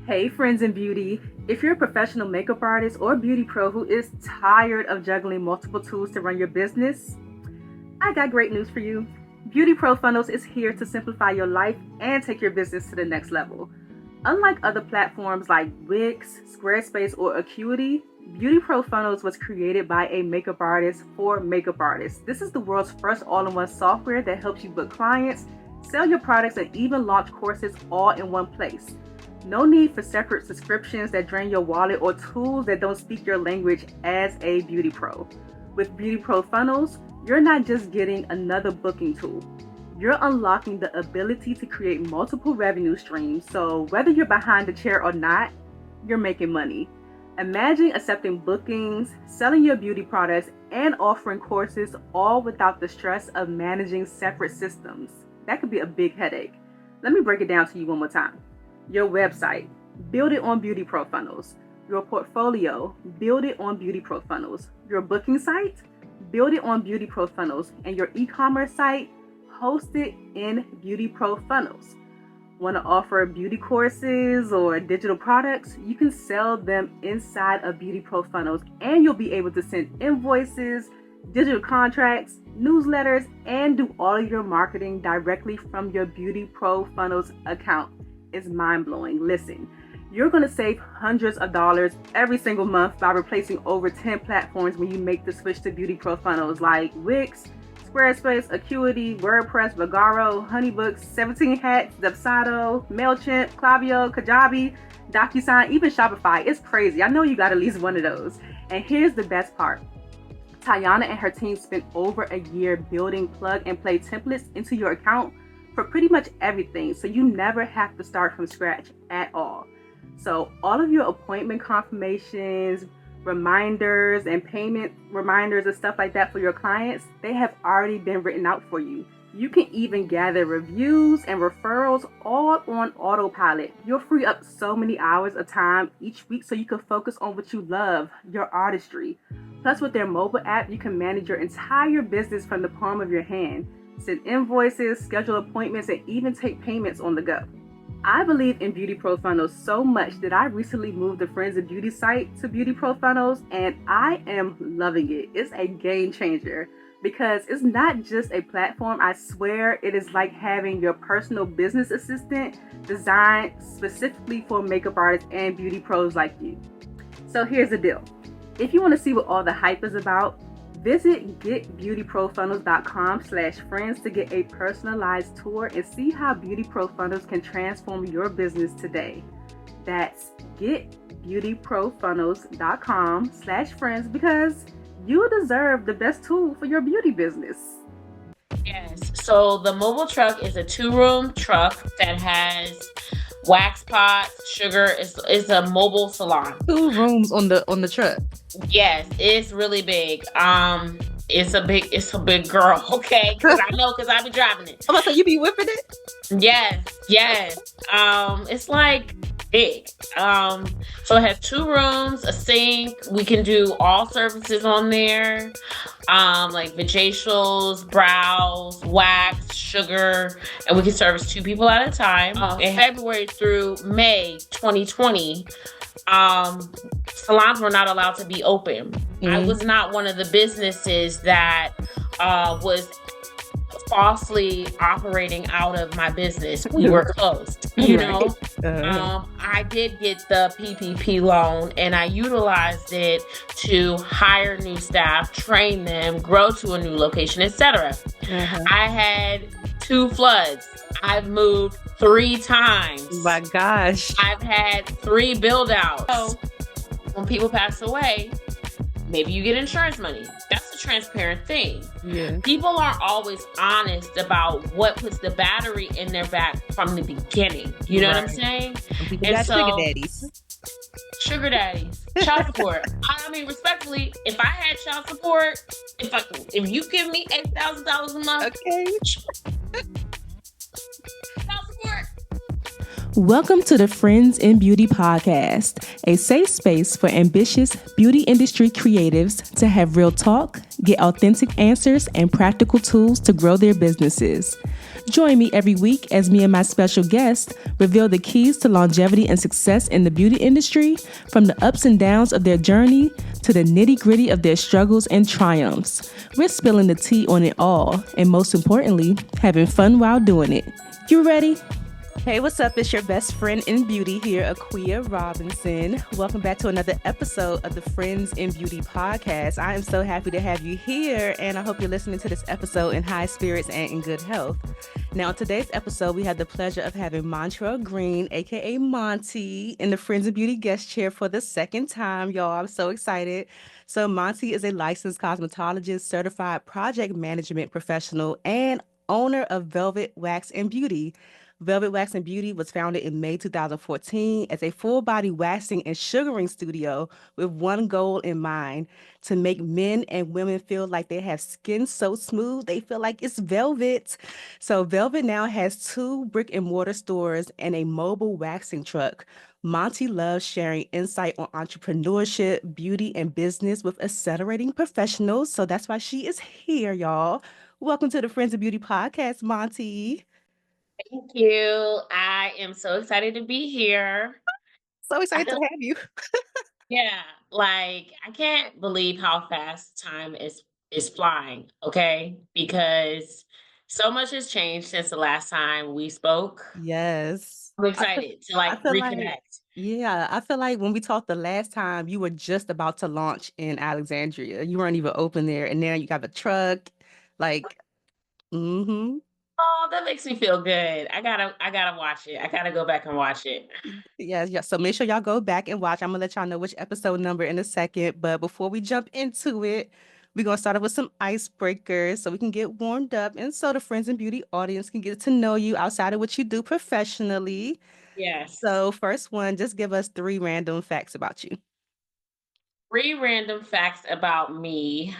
Hey friends in beauty, if you're a professional makeup artist or beauty pro who is tired of juggling multiple tools to run your business, I got great news for you. Beauty Pro Funnels is here to simplify your life and take your business to the next level. Unlike other platforms like Wix, Squarespace, or Acuity, Beauty Pro Funnels was created by a makeup artist for makeup artists. This is the world's first all-in-one software that helps you book clients, sell your products, and even launch courses all in one place. No need for separate subscriptions that drain your wallet or tools that don't speak your language as a beauty pro. With Beauty Pro Funnels, you're not just getting another booking tool. You're unlocking the ability to create multiple revenue streams, so whether you're behind the chair or not, you're making money. Imagine accepting bookings, selling your beauty products, and offering courses all without the stress of managing separate systems. That could be a big headache. Let me break it down to you one more time. Your website, build it on Beauty Pro Funnels. Your portfolio, build it on Beauty Pro Funnels. Your booking site, build it on Beauty Pro Funnels. And your e-commerce site, host it in Beauty Pro Funnels. Want to offer beauty courses or digital products? You can sell them inside of Beauty Pro Funnels, and you'll be able to send invoices, digital contracts, newsletters, and do all of your marketing directly from your Beauty Pro Funnels account. It's mind-blowing. Listen, you're going to save hundreds of dollars every single month by replacing over 10 platforms when you make the switch to Beauty Pro Funnels like Wix, Squarespace, Acuity, WordPress, Vagaro, Honeybooks, 17 Hats, Dubsado, MailChimp, Klaviyo, Kajabi, DocuSign, even Shopify. It's crazy. I know you got at least one of those. And here's the best part. Tayana and her team spent over a year building plug-and-play templates into your account for pretty much everything, so you never have to start from scratch at all. So all of your appointment confirmations, reminders, and payment reminders and stuff like that for your clients, they have already been written out for you. You can even gather reviews and referrals all on autopilot. You'll free up so many hours of time each week so you can focus on what you love, your artistry. Plus, with their mobile app, you can manage your entire business from the palm of your hand. Send invoices, schedule appointments, and even take payments on the go. I believe in Beauty Pro Funnels so much that I recently moved the Friends of Beauty site to Beauty Pro Funnels, and I am loving it. It's a game changer because it's not just a platform. I swear it is like having your personal business assistant designed specifically for makeup artists and beauty pros like you. So here's the deal. If you want to see what all the hype is about, visit getbeautyprofunnels.com/friends to get a personalized tour and see how Beauty Pro Funnels can transform your business today. That's getbeautyprofunnels.com/friends because you deserve the best tool for your beauty business. Yes. So the mobile truck is a 2-room truck that has wax pots, sugar. It's a mobile salon. 2 rooms on the truck. Yes, it's really big. It's a big girl. Okay, because I be driving it. Oh, so you be whipping it? Yes. It's like big. So it has 2 rooms, a sink. We can do all services on there, like vajacials, brows, wax, sugar, and we can service 2 people at a time. In February through May 2020, salons were not allowed to be open. I was not one of the businesses that was falsely operating out of my business. We were closed, you know. I did get the PPP loan and I utilized it to hire new staff, train them, grow to a new location, etc. I had 2 floods. I've moved 3 times. My gosh. I've had 3 build outs. So when people pass away, maybe you get insurance money. That's a transparent thing. Yeah. People aren't always honest about what puts the battery in their back from the beginning. You know what I'm saying? And so, sugar daddies, child support. I mean, respectfully, if I had child support, if you give me $8,000 a month, okay. Child support. Welcome to the Friends in Beauty podcast, a safe space for ambitious beauty industry creatives to have real talk, get authentic answers, and practical tools to grow their businesses. Join me every week as me and my special guest reveal the keys to longevity and success in the beauty industry, from the ups and downs of their journey to the nitty-gritty of their struggles and triumphs. We're spilling the tea on it all, and most importantly, having fun while doing it. You ready? Hey, what's up? It's your best friend in beauty here, Aquia Robinson. Welcome back to another episode of the Friends in Beauty podcast. I am so happy to have you here, and I hope you're listening to this episode in high spirits and in good health. Now, in today's episode, we have the pleasure of having Montrelle Green, aka Monty, in the Friends in Beauty guest chair for the second time, y'all. I'm so excited. So, Monty is a licensed cosmetologist, certified project management professional, and owner of Velvet Wax and Beauty. Velvet Wax and Beauty was founded in May 2014 as a full body waxing and sugaring studio with one goal in mind: to make men and women feel like they have skin so smooth they feel like it's velvet. So, Velvet now has 2 brick-and-mortar stores and a mobile waxing truck. Monty loves sharing insight on entrepreneurship, beauty, and business with accelerating professionals. So, that's why she is here, y'all. Welcome to the Friends of Beauty podcast, Monty. Thank you. I am so excited to be here. So I excited to feel, have you. yeah, like I can't believe how fast time is flying, okay? Because so much has changed since the last time we spoke. Yes. I'm I feel, excited to I like feel like, reconnect. yeah, I feel like when we talked the last time, you were just about to launch in Alexandria. You weren't even open there, and now you got a truck. Like, mm-hmm. Oh, that makes me feel good. I gotta watch it. I gotta go back and watch it. Yes, yes. So make sure y'all go back and watch. I'm gonna let y'all know which episode number in a second. But before we jump into it, we're gonna start off with some icebreakers so we can get warmed up, and so the Friends and Beauty audience can get to know you outside of what you do professionally. Yes. So first one, just give us 3 random facts about you. 3 random facts about me.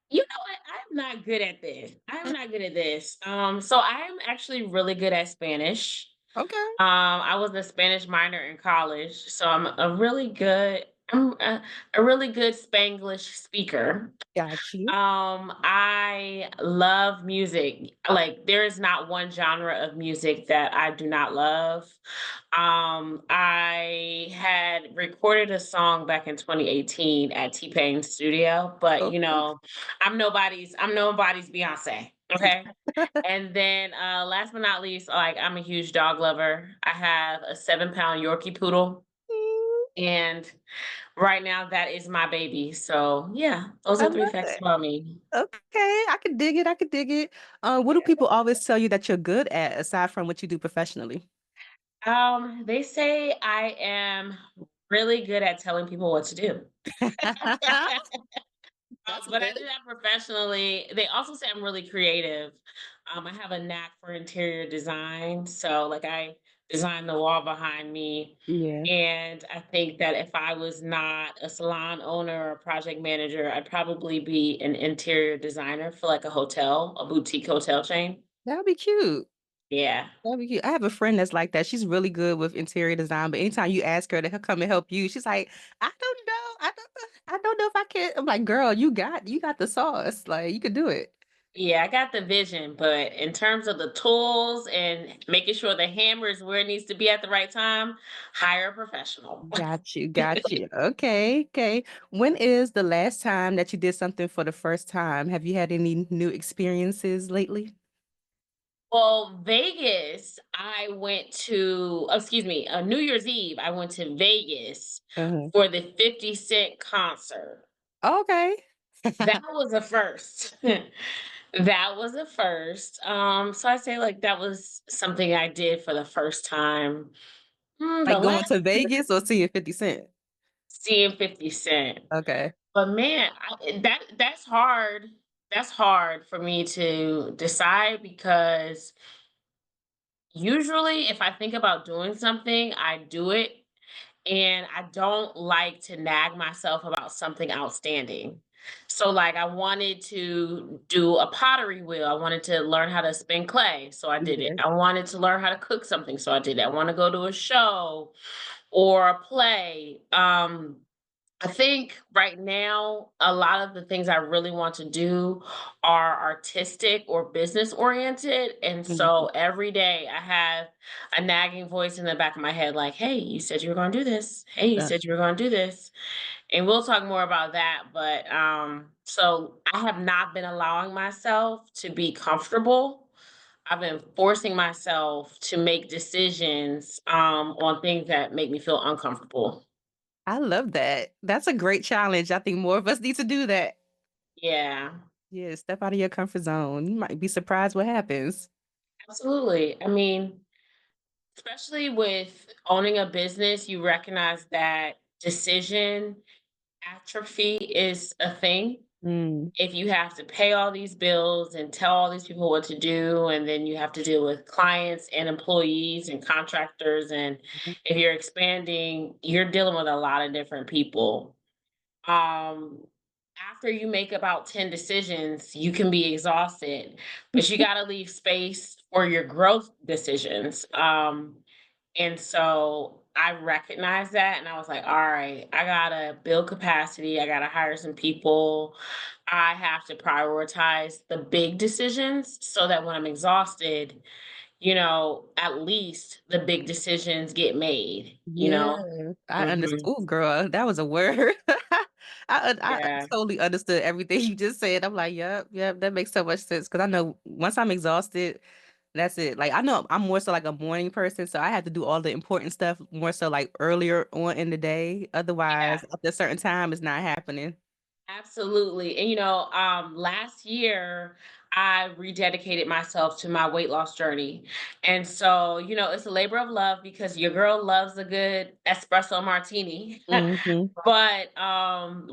You know what? I'm not good at this. I'm not good at this. So I'm actually really good at Spanish. Okay. I was a Spanish minor in college, so I'm a really good Spanglish speaker. Got you. I love music. Like there is not one genre of music that I do not love. I had recorded a song back in 2018 at T-Pain's studio, but Okay. I'm nobody's Beyonce. Okay. And then last but not least, like I'm a huge dog lover. I have a 7-pound Yorkie poodle. Mm, And right now that is my baby. So yeah, those I are 3 love facts it. about me. Okay, I could dig it. I could dig it. What do people always tell you that you're good at aside from what you do professionally? They say I am really good at telling people what to do. That's But I good. do that professionally. They also say I'm really creative. I have a knack for interior design. So, like, I design the wall behind me. Yeah, And I think that if I was not a salon owner or a project manager, I'd probably be an interior designer for like a hotel, a boutique hotel chain. that would be cute. Yeah. That'd be cute. I have a friend that's like that. She's really good with interior design, but anytime you ask her to come and help you, she's like, I don't know. I don't know if I can. I'm like, girl, you got the sauce. Like, you could do it. Yeah, I got the vision, but in terms of the tools and making sure the hammer is where it needs to be at the right time, hire a professional. Got you, got you. Okay, okay. When is the last time that you did something for the first time? Have you had any new experiences lately? Well, Vegas, I went to, excuse me, New Year's Eve, I went to Vegas Uh-huh. for the 50 Cent concert. Okay. That was a first. That was a first. So I say like that was something I did for the first time. The Like going last to Vegas or seeing 50 Cent? seeing 50 Cent. Okay. But man, that's hard. That's hard for me to decide because usually if I think about doing something, I do it. And I don't like to nag myself about something outstanding. So, like, I wanted to do a pottery wheel. I wanted to learn how to spin clay. So I did it. Yeah. I wanted to learn how to cook something. So I did it. I want to go to a show or a play. I think right now, a lot of the things I really want to do are artistic or business oriented. And so Mhm. every day I have a nagging voice in the back of my head, like, hey, you said you were going to do this. Hey, you Uh, said you were going to do this. And we'll talk more about that. But so I have not been allowing myself to be comfortable. I've been forcing myself to make decisions on things that make me feel uncomfortable. I love that. That's a great challenge. I think more of us need to do that. Yeah. Yeah, step out of your comfort zone. You might be surprised what happens. Absolutely. I mean, especially with owning a business, you recognize that decision atrophy is a thing. Mm. If you have to pay all these bills and tell all these people what to do, and then you have to deal with clients and employees and contractors, and if you're expanding, you're dealing with a lot of different people. um After you make about 10 decisions, you can be exhausted, but you got to leave space for your growth decisions. And so I recognized that, and I was like, all right, I gotta build capacity, I gotta hire some people, I have to prioritize the big decisions so that when I'm exhausted, at least the big decisions get made. Yeah, I Mhm. understood. Girl, that was a word. I Yeah. totally understood everything you just said. I'm like, yep, yep, that makes so much sense. Because I know once I'm exhausted, that's it. Like I know I'm more so like a morning person, so I have to do all the important stuff more so like earlier on in the day. Yeah. Otherwise, up to a certain time, it's not happening. Absolutely. And last year I rededicated myself to my weight loss journey. And so, it's a labor of love because your girl loves a good espresso martini. Hmm. But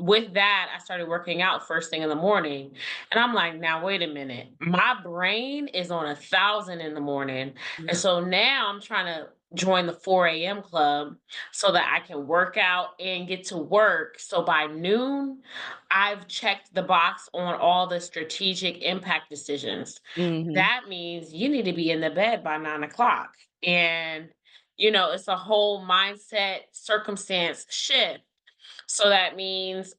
with that, I started working out first thing in the morning. And I'm like, now wait a minute. My brain is on 1,000 in the morning. And so now I'm trying to join the 4 a.m. club so that I can work out and get to work. So by noon, I've checked the box on all the strategic impact decisions. Hmm. That means you need to be in the bed by 9 o'clock. And, it's a whole mindset circumstance shift. So that means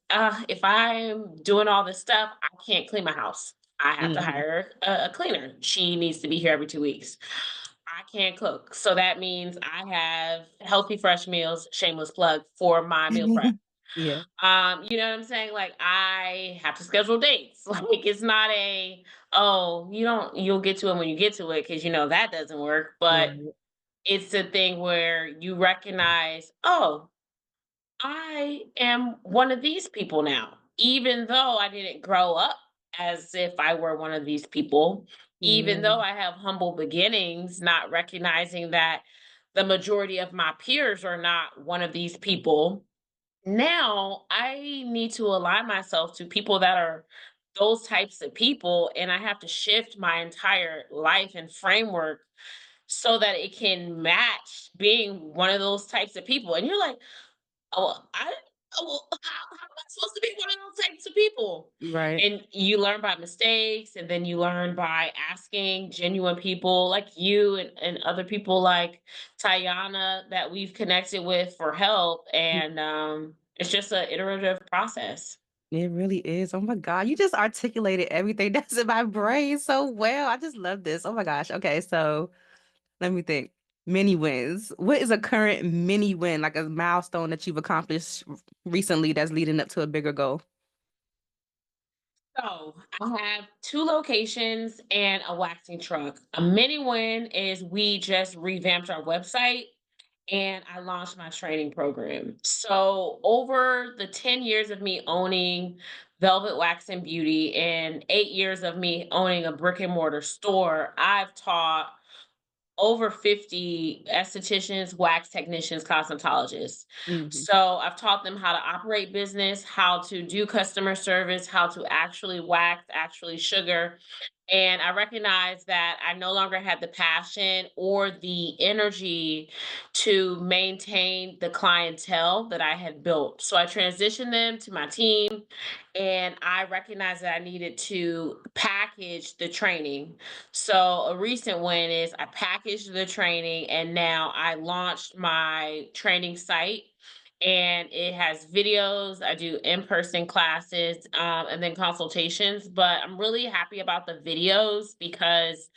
if I'm doing all this stuff, I can't clean my house. I have to Hmm. hire a cleaner. She needs to be here every 2 weeks. I can't cook. So that means I have healthy, fresh meals, shameless plug for my meal prep. Yeah. You know what I'm saying? Like I have to schedule dates. Like it's not oh, you'll get to it when you get to it because that doesn't work. But Right. it's a thing where you recognize, oh, I am one of these people now. Even though I didn't grow up as if I were one of these people, even Yeah. though I have humble beginnings, not recognizing that the majority of my peers are not one of these people. Now I need to align myself to people that are those types of people, and I have to shift my entire life and framework so that it can match being one of those types of people. And you're like, oh, how am I supposed to be one of those types of people? Right. And you learn by mistakes, and then you learn by asking genuine people like you and other people like Tayana that we've connected with for help. And it's just an iterative process. It really is. Oh my God. You just articulated everything that's in my brain so well. I just love this. Oh my gosh. Okay, so let me think. Mini wins. What is a current mini win, like a milestone that you've accomplished recently that's leading up to a bigger goal? So I have two locations and a waxing truck. A mini win is we just revamped our website and I launched my training program. So over the 10 years of me owning Velvet Wax and Beauty and 8 years of me owning a brick and mortar store, I've taught over 50 estheticians, wax technicians, cosmetologists. Hmm. So I've taught them how to operate business, how to do customer service, how to actually wax, actually sugar, and I recognized that I no longer had the passion or the energy to maintain the clientele that I had built. So I transitioned them to my team, and I recognized that I needed to package the training. So a recent win is I packaged the training, and now I launched my training site. and it has videos. I do in-person classes, and then consultations. But I'm really happy about the videos because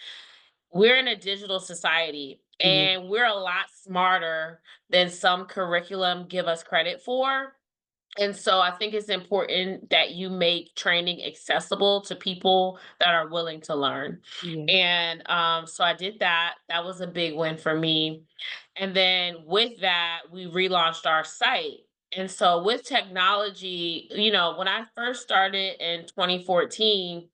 we're in a digital society Yeah. and we're a lot smarter than some curriculum give us credit for. And so I think it's important that you make training accessible to people that are willing to learn. Yeah. And so I did that. That was a big win for me. And then with that, we relaunched our site. And so with technology, when I first started in 2014,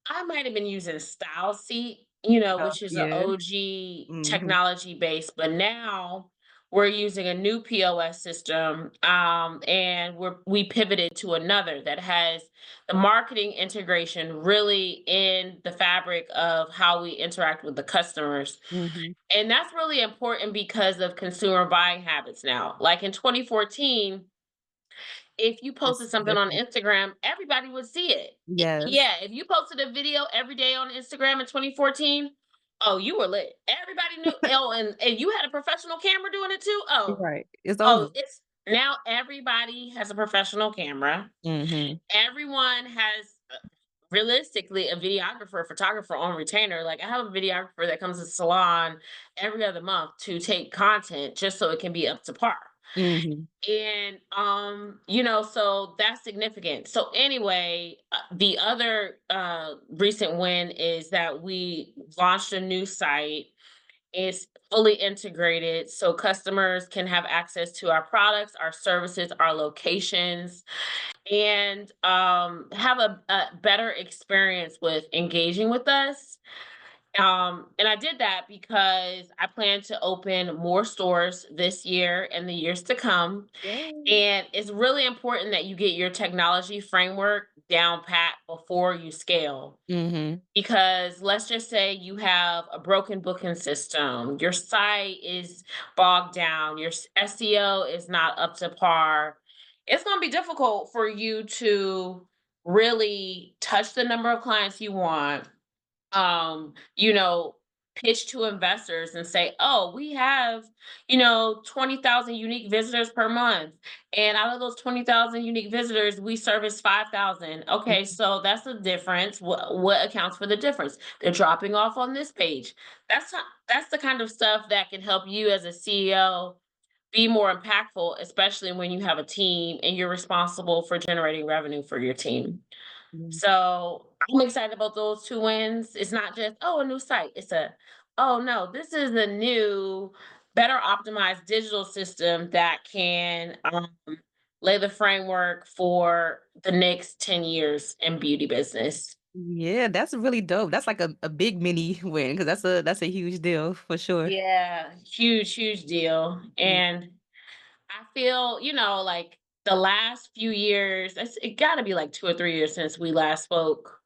I might have been using Style Seat, Oh, which is an yeah. OG Mhm. technology base, but now we're using a new POS system, and we pivoted to another that has the marketing integration really in the fabric of how we interact with the customers. Mhm. And that's really important because of consumer buying habits now. Like in 2014, if you posted It's something on different. Instagram, everybody would see it. Yes. Yeah, if you posted a video every day on Instagram in 2014, oh, you were lit. Everybody knew. Oh, and you had a professional camera doing it too. Right. It's Oh, over. it's now everybody has a professional camera. Mhm. Everyone has realistically a videographer, photographer on retainer. Like I have a videographer that comes to the salon every other month to take content just so it can be up to par. Mhm. And so that's significant. So anyway, the other recent win is that we launched a new site. It's fully integrated so customers can have access to our products, our services, our locations, and have a better experience with engaging with us. And I did that because I plan to open more stores this year and the years to come. Yay. And it's really important that you get your technology framework down pat before you scale. Mhm. Because let's just say you have a broken booking system, your site is bogged down, your SEO is not up to par. It's going to be difficult for you to really touch the number of clients you want, um, you know, pitch to investors and say, "Oh, we have, 20,000 unique visitors per month. And out of those 20,000 unique visitors, we service 5,000." Okay, so that's the difference. What accounts for the difference? They're dropping off on this page. That's the kind of stuff that can help you as a CEO be more impactful, especially when you have a team and you're responsible for generating revenue for your team. Mhm. So I'm excited about those two wins. It's not just, oh, a new site. Oh no, this is a new, better optimized digital system that can lay the framework for the next 10 years in beauty business. Yeah, that's really dope. That's like a big mini win because that's a huge deal for sure. Yeah, huge, huge deal. And I feel, like the last few years, it got to be like 2 or 3 years since we last spoke.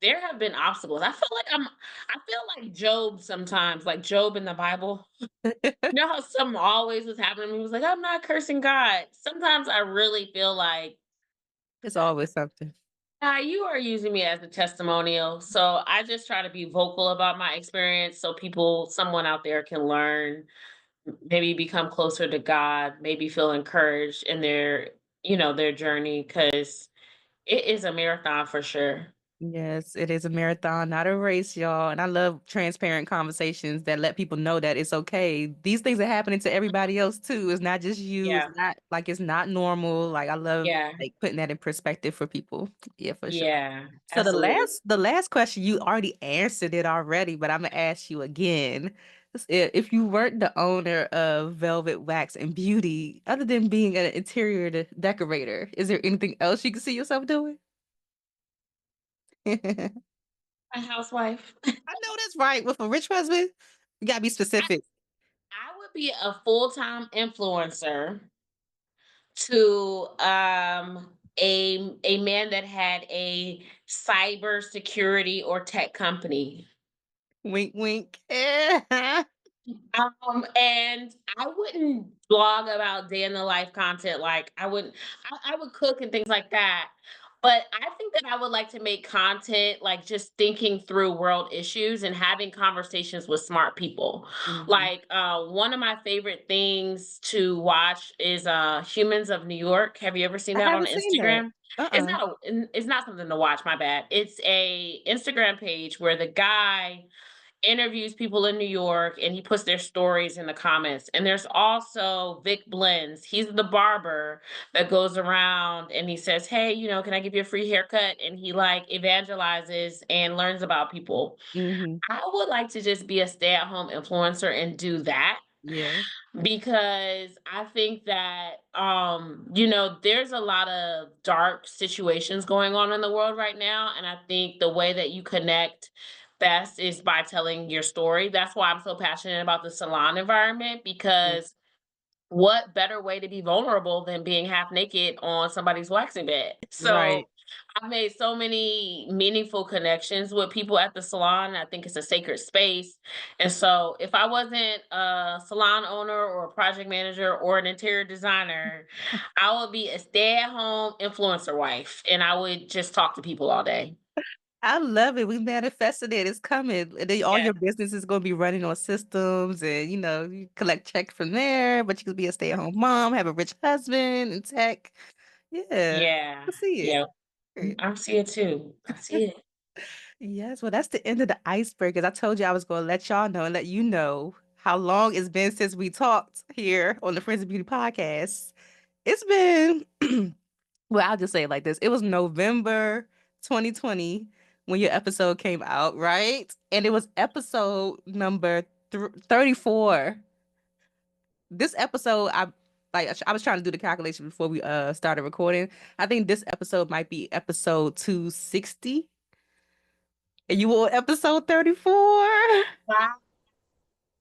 There have been obstacles. I feel like Job sometimes, like Job in the Bible. You know how something always was happening to me? He was like, I'm not cursing God. Sometimes I really feel like, It's always something. You are using me as a testimonial. So I just try to be vocal about my experience so someone out there can learn, maybe become closer to God, maybe feel encouraged in their journey, because it is a marathon for sure. Yes, it is a marathon, not a race, y'all. And I love transparent conversations that let people know that it's okay. These things are happening to everybody else too. It's not just you. It's Yeah. not like it's not normal. Like I love Yeah. like putting that in perspective for people. Yeah, for sure. Yeah. So the Absolutely. last question you already answered it already, but I'm gonna ask you again. If you weren't the owner of Velvet Wax and Beauty, other than being an interior decorator, is there anything else you can see yourself doing? I A housewife. know that's right. With a rich husband, you gotta be specific. I would be a full-time influencer to a man that had a cyber security or tech company. Wink, wink. Yeah. And I wouldn't blog about day in the life content, like I would cook and things like that. But I think that I would like to make content, like, just thinking through world issues and having conversations with smart people. Mhm. Like, one of my favorite things to watch is, Humans of New York. Have you ever seen I that on haven't seen that. Instagram? Uh-uh. It's not something to watch, my bad. It's a Instagram page where the guy interviews people in New York and he puts their stories in the comments. And there's also Vic Blends. He's the barber that goes around and he says, "Hey, can I give you a free haircut?" And he like evangelizes and learns about people. Mhm. I would like to just be a stay-at-home influencer and do that Yeah. because I think that there's a lot of dark situations going on in the world right now, and I think the way that you connect best is by telling your story. That's why I'm so passionate about the salon environment Mm. because what better way to be vulnerable than being half naked on somebody's waxing bed? Right. So I've made so many meaningful connections with people at the salon. I think it's a sacred space. And so if I wasn't a salon owner or a project manager or an interior designer, I would be a stay-at-home influencer wife and I would just talk to people all day. I love it. We manifested it. It's coming. And then all Yeah. your business is going to be running on systems and, you collect checks from there, but you could be a stay-at-home mom, have a rich husband in tech. Yeah. Yeah. I see it. Yeah. Great. I see it too. I see it. Yes, well, that's the end of the iceberg. As I told you, I was going to let y'all know and let you know how long it's been since we talked here on the Friends of Beauty podcast. It's been, well, I'll just say it like this. It was November 2020 when your episode came out, right? And it was episode number 34. This episode, I was trying to do the calculation before we started recording. I think this episode might be episode 260. And you on episode 34? Wow.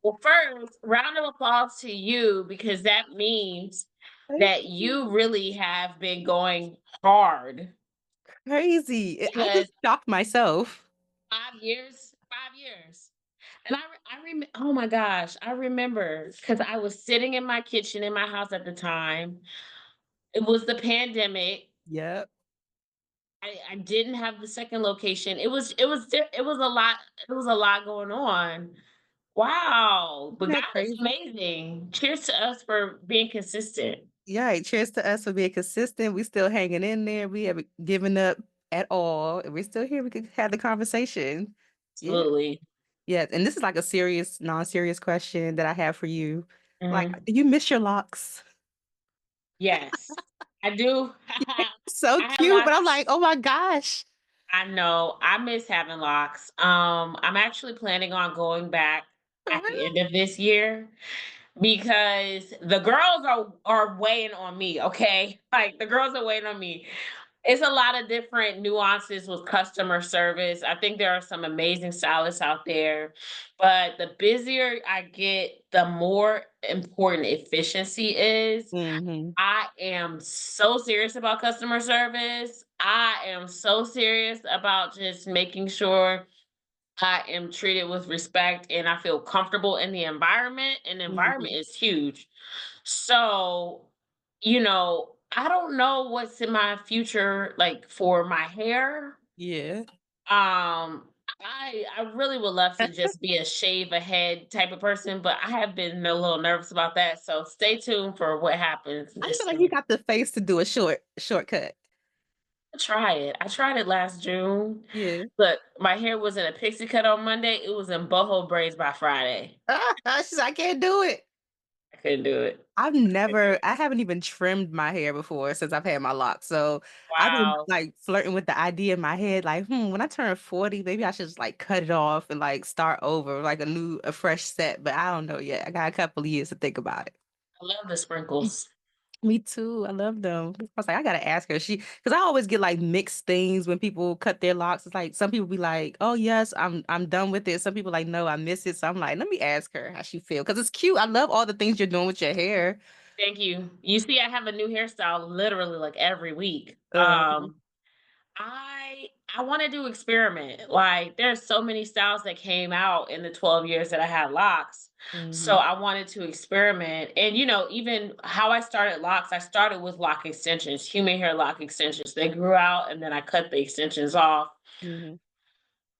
Well, first, round of applause to you because that means Thank that you. you really have been going hard Crazy. I because just shocked myself. 5 years, 5 years. And oh my gosh, I remember because I was sitting in my kitchen in my house at the time. It was the pandemic. Yep. I didn't have the second location. It was a lot. It was a lot going on. Wow, but Isn't God that is crazy? amazing. Cheers to us for being consistent. Yeah, right. Cheers to us for being consistent. We still hanging in there. We haven't given up at all. And we're still here. We could have the conversation. Yeah. Absolutely. Yeah. And this is like a serious, non-serious question that I have for you. Like, Mhm. do you miss your locks? Yes, I do. So I have cute, but lots. I'm like, oh my gosh. I know. I miss having locks. I'm actually planning on going back For at the real? end of this year because the girls are weighing on me. Okay, like the girls are weighing on me. It's a lot of different nuances with customer service. I think there are some amazing stylists out there, but the busier I get, the more important efficiency is. Hmm. I am so serious about customer service. I am so serious about just making sure I am treated with respect and I feel comfortable in the environment, and the environment Hmm. is huge. So, I don't know what's in my future like for my hair. Yeah. Um I really would love to just be a shave ahead type of person, but I have been a little nervous about that. So stay tuned for what happens I this feel like you summer. got the face to do a shortcut. Try it. I tried it last June. Yeah. But my hair was in a pixie cut on Monday. It was in boho braids by Friday. She's like, I can't do it. I couldn't do it. I haven't even trimmed my hair before since I've had my locks. So I've been Wow. like flirting with the idea in my head, like, when I turn 40, maybe I should just like cut it off and like start over, like a fresh set. But I don't know yet. I got a couple of years to think about it. I love the sprinkles. Me too. I love them. I was like, I gotta ask her. Because I always get like mixed things when people cut their locks. It's like some people be like, "Oh yes, I'm done with it." Some people like, "No, I miss it." So I'm like, let me ask her how she feel because it's cute. I love all the things you're doing with your hair. Thank you. You see, I have a new hairstyle literally like every week. Uh, I wanted to experiment. Like there's so many styles that came out in the 12 years that I had locks. So Mhm. I wanted to experiment. And, even how I started locks, I started with lock extensions, human hair lock extensions. They grew out and then I cut the extensions off. Mhm.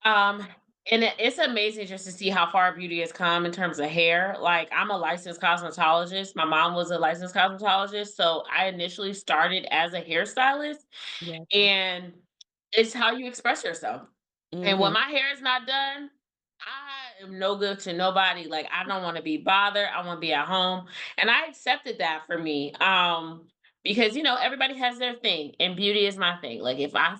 Um, and it's amazing just to see how far beauty has come in terms of hair. Like, I'm a licensed cosmetologist. My mom was a licensed cosmetologist. So I initially started as a hairstylist, Gotcha. and it's how you express yourself. And when Mhm. my hair is not done, I am no good to nobody. Like, I don't want to be bothered. I want to be at home. And I accepted that for me. Because everybody has their thing and beauty is my thing. Like, if I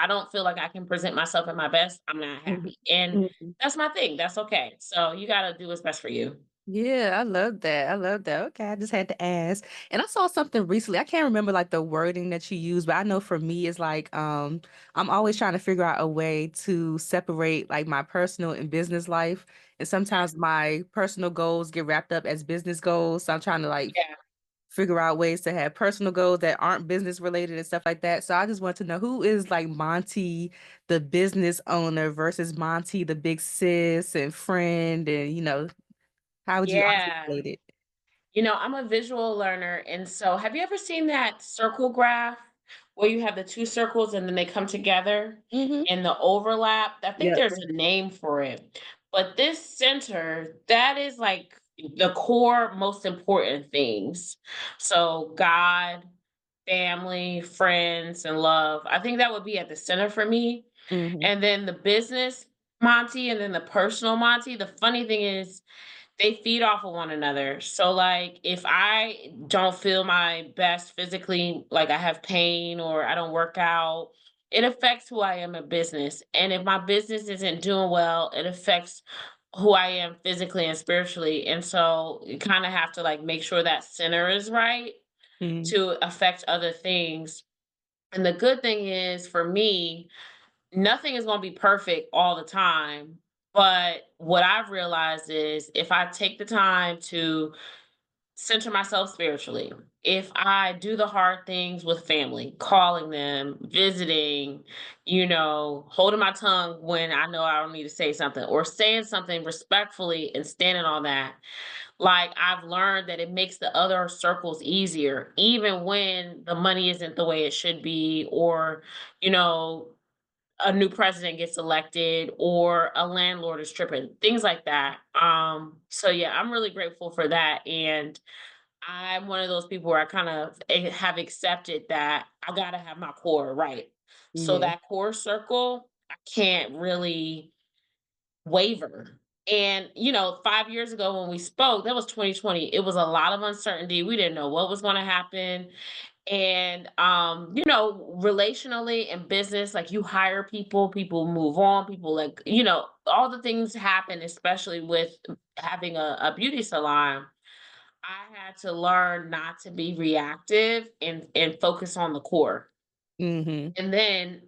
don't feel like I can present myself at my best, I'm not Mhm. happy. And Mhm. that's my thing. That's okay. So you gotta do what's best for you. Yeah, I love that. I love that. Okay, I just had to ask. And I saw something recently. I can't remember like the wording that you used, but I know for me it's like I'm always trying to figure out a way to separate like my personal and business life. And sometimes my personal goals get wrapped up as business goals. So I'm trying to like Yeah. figure out ways to have personal goals that aren't business related and stuff like that. So I just want to know who is like Monty, the business owner versus Monty, the big sis and friend, and how would you Yeah. articulate it? I'm a visual learner, and so have you ever seen that circle graph where you have the two circles and then they come together Mm-hmm. and the overlap? I think Yep. there's a name for it. But this center, that is like the core most important things. So God, family, friends, and love. I think that would be at the center for me. Mm-hmm. And then the business Monty and then the personal Monty. The funny thing is they feed off of one another. So, like, if I don't feel my best physically, like I have pain or I don't work out, it affects who I am in business. And if my business isn't doing well, it affects who I am physically and spiritually. And so you kind of have to like make sure that center is right Mm-hmm. to affect other things. And the good thing is for me, nothing is going to be perfect all the time. But what I've realized is if I take the time to center myself spiritually, if I do the hard things with family, calling them, visiting, holding my tongue when I know I don't need to say something, or saying something respectfully and standing on that, like I've learned that it makes the other circles easier, even when the money isn't the way it should be, or, you know, a new president gets elected or a landlord is tripping, things like that. So yeah, I'm really grateful for that. And I'm one of those people where I kind of have accepted that I gotta have my core right. So Yeah. that core circle, I can't really waver. And 5 years ago when we spoke, that was 2020. It was a lot of uncertainty. We didn't know what was going to happen. And relationally in business, like you hire people, people move on, people like, all the things happen, especially with having a beauty salon. I had to learn not to be reactive and focus on the core. Mm-hmm. And then,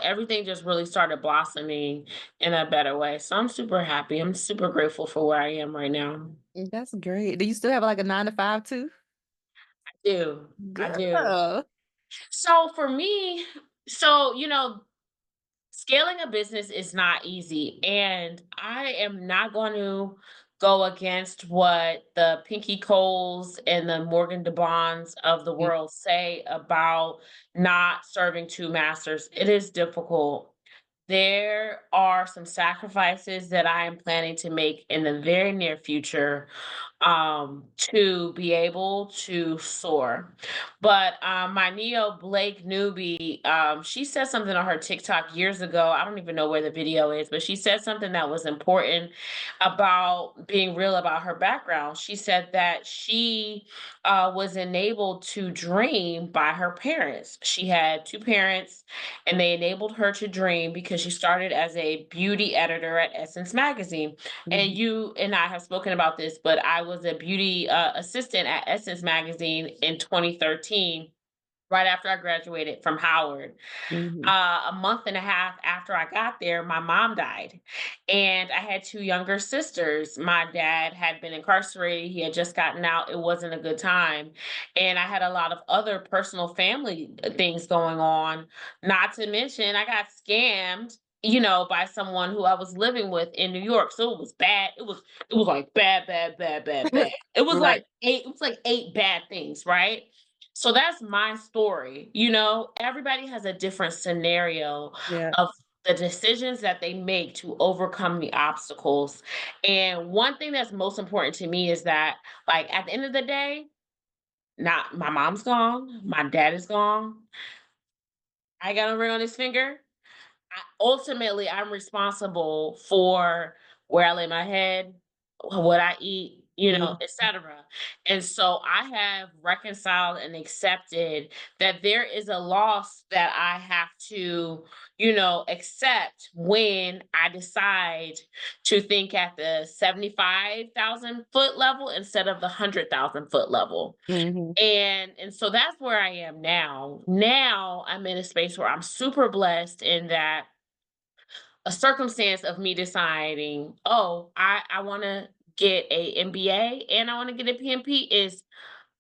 everything just really started blossoming in a better way. So I'm super happy. I'm super grateful for where I am right now. That's great. Do you still have like a 9 to 5 too? I do. I do. Girl. So for me, so, scaling a business is not easy, and I am not going to go against what the Pinky Coles and the Morgan DeBonds of the world say about not serving two masters. It is difficult. There are some sacrifices that I am planning to make in the very near future to be able to soar. But my Neo Blake newbie, she said something on her TikTok years ago. I don't even know where the video is, but she said something that was important about being real about her background. She said that she was enabled to dream by her parents. She had two parents, and they enabled her to dream because she started as a beauty editor at Essence Magazine. And Mhm. you and I have spoken about this, but I was a beauty assistant at Essence Magazine in 2013, right after I graduated from Howard. Mhm. A month and a half after I got there, my mom died. And I had two younger sisters. My dad had been incarcerated, he had just gotten out. It wasn't a good time. And I had a lot of other personal family things going on. Not to mention, I got scammed by someone who I was living with in New York. So it was bad. It was like bad, bad, bad, bad, bad. Right. It was like eight bad things, right? So that's my story. Everybody has a different scenario Yeah. of the decisions that they make to overcome the obstacles. And one thing that's most important to me is that, like, at the end of the day, not my mom's gone, my dad is gone. I got a ring on his finger. Ultimately, I'm responsible for where I lay my head, what I eat, Mm. etc. And so I have reconciled and accepted that there is a loss that I have to, accept when I decide to think at the 75,000-foot level instead of the 100,000-foot level. Mhm. And so that's where I am now. Now I'm in a space where I'm super blessed in that a circumstance of me deciding, oh, I want to get a MBA and I want to get a PMP is,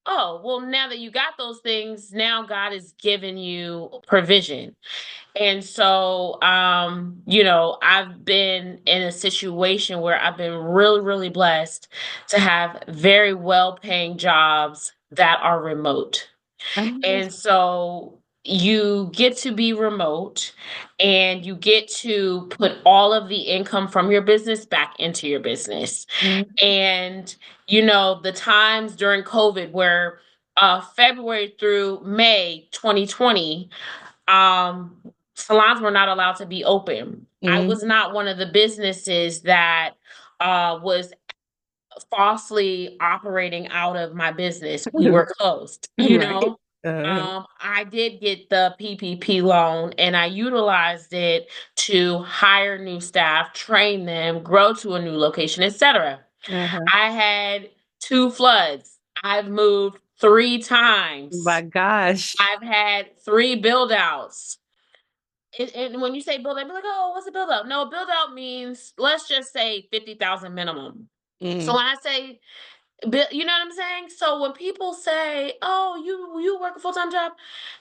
oh, well, now that you got those things, now God has given you provision. And so, I've been in a situation where I've been really, really blessed to have very well paying jobs that are remote. Amazing. And so you get to be remote and you get to put all of the income from your business back into your business. Mm. And, the times during COVID where February through May 2020, salons were not allowed to be open. I Mm. was not one of the businesses that was falsely operating out of my business. We were closed, Right. Uh-huh. I did get the PPP loan and I utilized it to hire new staff, train them, grow to a new location, etc. Uh-huh. I had two floods. I've moved three times. My gosh. I've had three build outs. And when you say build out, be like, oh, what's a build out? No, build out means, let's just say 50,000 minimum. So Mm. when I say you know what I'm saying? So when people say, "Oh, you work a full-time job?"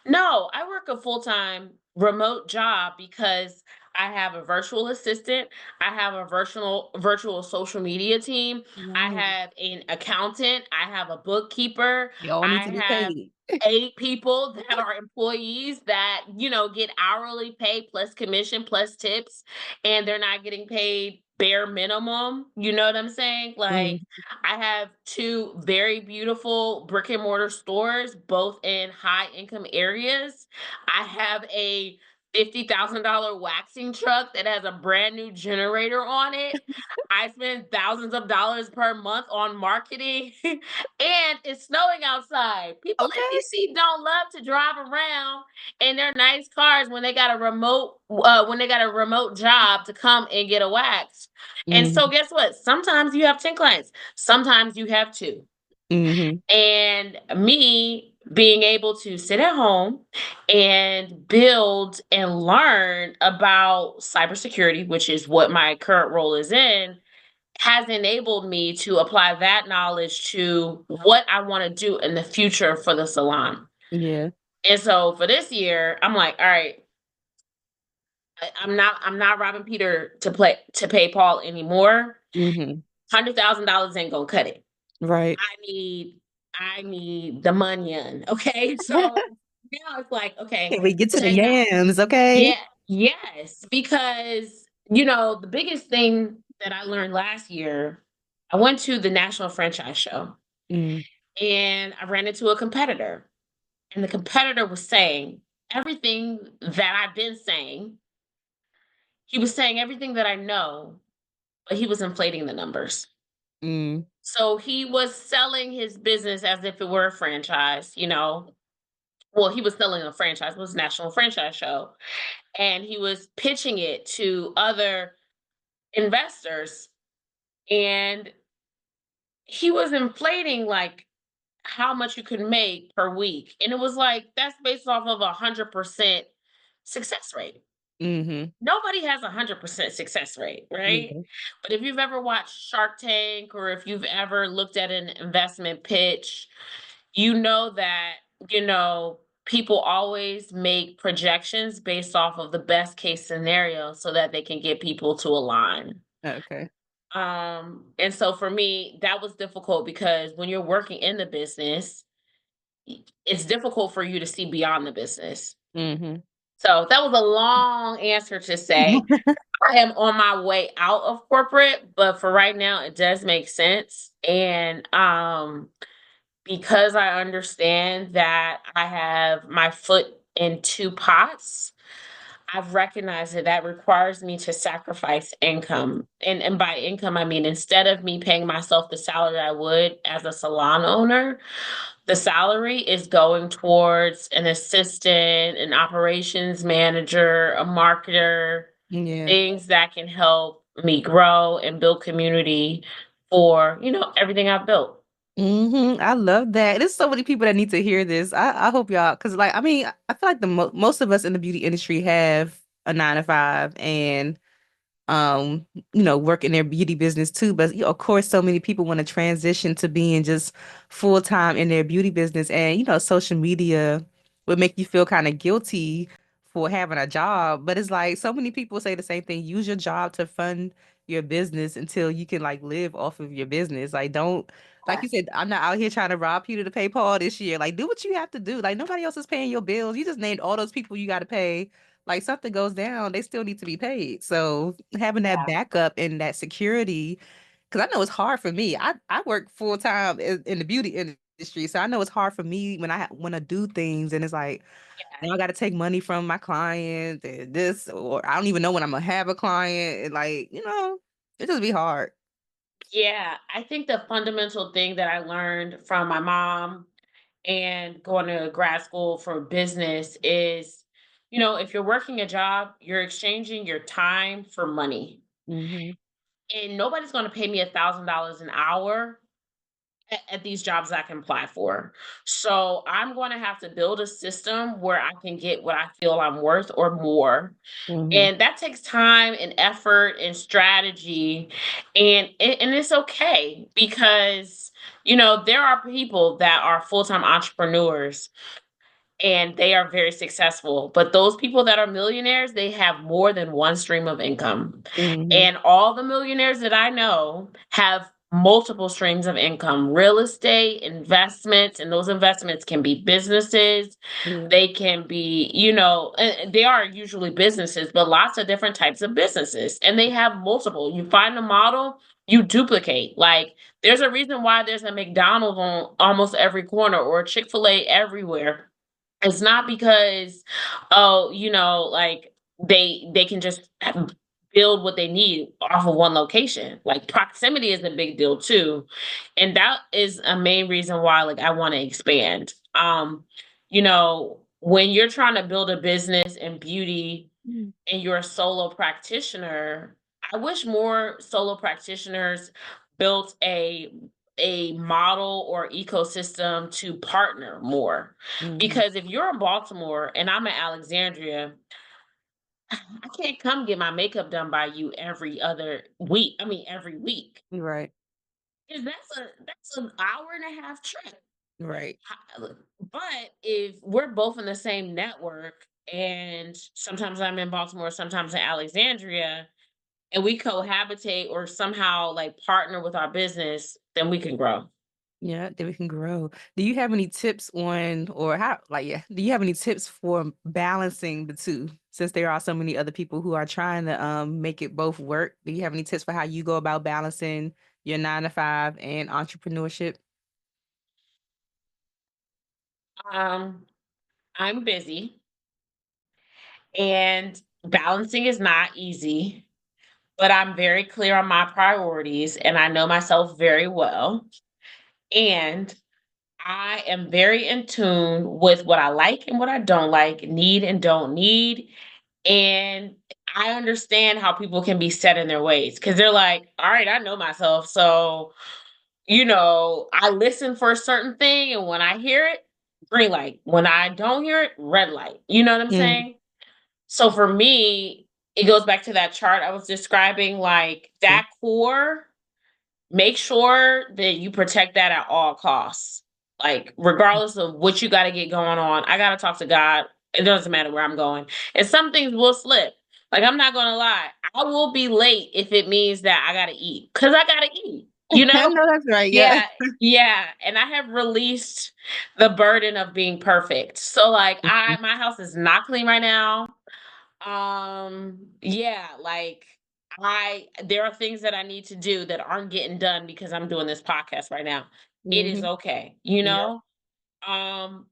No, I work a full-time remote job because I have a virtual assistant, I have a virtual social media team, I Right. have an accountant, I have a bookkeeper, You all need I to get have paid. 8 people that are employees that, get hourly pay plus commission plus tips, and they're not getting paid bare minimum. You know what I'm saying? Like, Mm. I have 2 very beautiful brick-and-mortar stores, both in high income areas. I have a $50,000 waxing truck that has a brand new generator on it. I spend thousands of dollars per month on marketing, and it's snowing outside. People in Okay. DC don't love to drive around in their nice cars when they got a remote job to come and get a wax. And so Mm. guess what? Sometimes you have 10 clients, sometimes you have 2. Mhm. And me being able to sit at home and build and learn about cybersecurity, which is what my current role is in, has enabled me to apply that knowledge to what I want to do in the future for the salon. Yeah. And so for this year, I'm like, all right, I'm not robbing Peter to pay Paul anymore. Mhm. $100,000 ain't gonna cut it. Right. I need the money in. Okay. So now it's like, okay, Can we get to the check out. yams, okay? Yeah, yes. Because, the biggest thing that I learned last year, I went to the National Franchise Show Mm. and I ran into a competitor. And the competitor was saying everything that I've been saying. He was saying everything that I know, but he was inflating the numbers. Mm. So he was selling his business as if it were a franchise. Well, he was selling a franchise, it was a national franchise show. And he was pitching it to other investors. And he was inflating like how much you could make per week. And it was like, that's based off of 100% success rate. Mhm. Nobody has 100% success rate, right? Yeah. But if you've ever watched Shark Tank or if you've ever looked at an investment pitch, you know that, you know, people always make projections based off of the best case scenario so that they can get people to align. Okay. And so for me, that was difficult because when you're working in the business, it's difficult for you to see beyond the business. Mm-hmm. So that was a long answer to say I am on my way out of corporate, but for right now, it does make sense. And because I understand that I have my foot in two pots, I've recognized that that requires me to sacrifice income. And by income, I mean, instead of me paying myself the salary I would as a salon owner, the salary is going towards an assistant, an operations manager, a marketer, Yeah. things that can help me grow and build community for, everything I've built. I love that. There's so many people that need to hear this. I hope y'all, because like I mean, I feel like the most of us in the beauty industry have a 9 to 5, and work in their beauty business too. But of course, so many people want to transition to being just full time in their beauty business, and social media would make you feel kind of guilty for having a job. But it's like so many people say the same thing. Use your job to fund your business until you can like live off of your business. Like don't. Like you said, I'm not out here trying to rob Peter to pay Paul this year. Like, do what you have to do. Like, nobody else is paying your bills. You just named all those people you got to pay. Like something goes down, they still need to be paid. So having that backup and that security, because I know it's hard for me. I work full time in the beauty industry, so I know it's hard for me when I want to do things, and it's like now I got to take money from my client and this, or I don't even know when I'm gonna have a client. And like it just be hard. Yeah, I think the fundamental thing that I learned from my mom and going to grad school for business is, if you're working a job, you're exchanging your time for money. Hmm. And nobody's going to pay me $1,000 an hour at these jobs I can apply for. So I'm going to have to build a system where I can get what I feel I'm worth or more. Hmm. And that takes time and effort and strategy. And it's okay because, there are people that are full-time entrepreneurs and they are very successful. But those people that are millionaires, they have more than one stream of income. Hmm. And all the millionaires that I know have multiple streams of income, real estate, investments, and those investments can be businesses. Yeah. They can be, they are usually businesses, but lots of different types of businesses. And they have multiple. You find a model, you duplicate. Like, there's a reason why there's a McDonald's on almost every corner or a Chick-fil-A everywhere. It's not because, oh, like they can just build what they need off of one location. Like proximity is a big deal too. And that is a main reason why like I want to expand. When you're trying to build a business in beauty Mm. and you're a solo practitioner, I wish more solo practitioners built a model or ecosystem to partner more. Hmm. Because if you're in Baltimore and I'm in Alexandria, I can't come get my makeup done by you every other week. I mean every week. You're right. 'Cause that's an hour and a half trip. Right. But if we're both in the same network and sometimes I'm in Baltimore, sometimes in Alexandria, and we cohabitate or somehow like partner with our business, then we can grow. Yeah, then we can grow. Do you have any tips on, or how, like, yeah, do you have any tips for balancing the two? Since there are so many other people who are trying to make it both work, do you have any tips for how you go about balancing your 9 to 5 and entrepreneurship? Um, I'm busy and balancing is not easy, but I'm very clear on my priorities and I know myself very well. And I am very in tune with what I like and what I don't like, need and don't need. And I understand how people can be set in their ways because they're like, all right, I know myself. So, I listen for a certain thing. And when I hear it, green light. When I don't hear it, red light. You know what I'm Mm, saying? So for me, it goes back to that chart I was describing, like yeah. that core, make sure that you protect that at all costs. Like, regardless of what you got to get going on, I got to talk to God. It doesn't matter where I'm going. And some things will slip. Like, I'm not going to lie. I will be late if it means that I got to eat because I got to eat, you I know? know that's right. Yeah. Yeah. Yeah. And I have released the burden of being perfect. So, like, my house is not clean right now. Yeah, like there are things that I need to do that aren't getting done because I'm doing this podcast right now. It is Mm-hmm. okay, you Yep. know?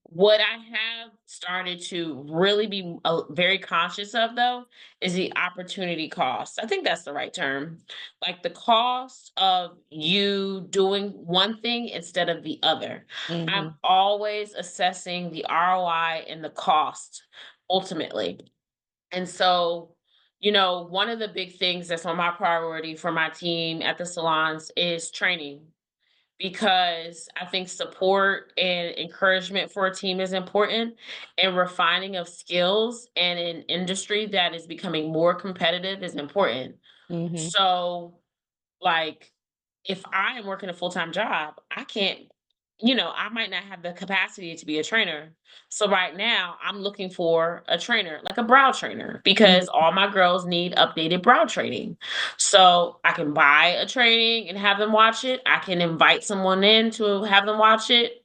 What I have started to really be very conscious of though is the opportunity cost. I think that's the right term. Like the cost of you doing one thing instead of the other. I'm Mm-hmm. always assessing the ROI and the cost ultimately. And so, one of the big things that's on my priority for my team at the salons is training because I think support and encouragement for a team is important and refining of skills in an industry that is becoming more competitive is important. Mm-hmm. So, like, if I am working a full-time job, I can't, I might not have the capacity to be a trainer. So right now, I'm looking for a trainer, like a brow trainer, because all my girls need updated brow training. So I can buy a training and have them watch it. I can invite someone in to have them watch it.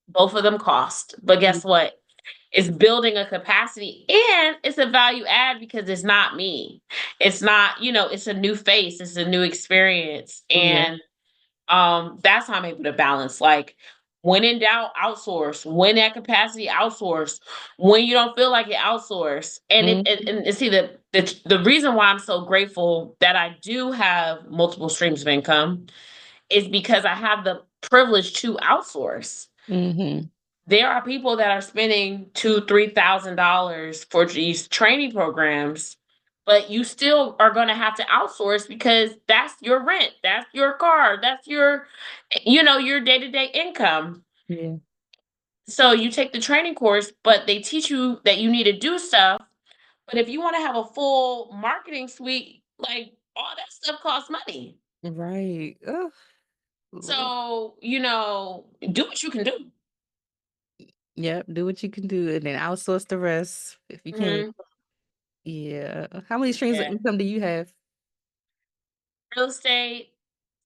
Both of them cost. But guess what? It's building a capacity and it's a value add because it's not me. It's not, it's a new face, it's a new experience. Yeah. And that's how I'm able to balance. Like when in doubt, outsource. When at capacity, outsource. When you don't feel like it, outsource. And Mm-hmm. and see the reason why I'm so grateful that I do have multiple streams of income is because I have the privilege to outsource. Mm-hmm. There are people that are spending $2,000-3,000 for these training programs, but you still are going to have to outsource because that's your rent, that's your car, that's your day-to-day income. Yeah. So you take the training course, but they teach you that you need to do stuff. But if you want to have a full marketing suite, like all that stuff costs money. Right. Oh, Lord. So, do what you can do. Yep. Do what you can do and then outsource the rest if you can. Mhm. Yeah. How many streams of Yeah. income do you have? Real estate,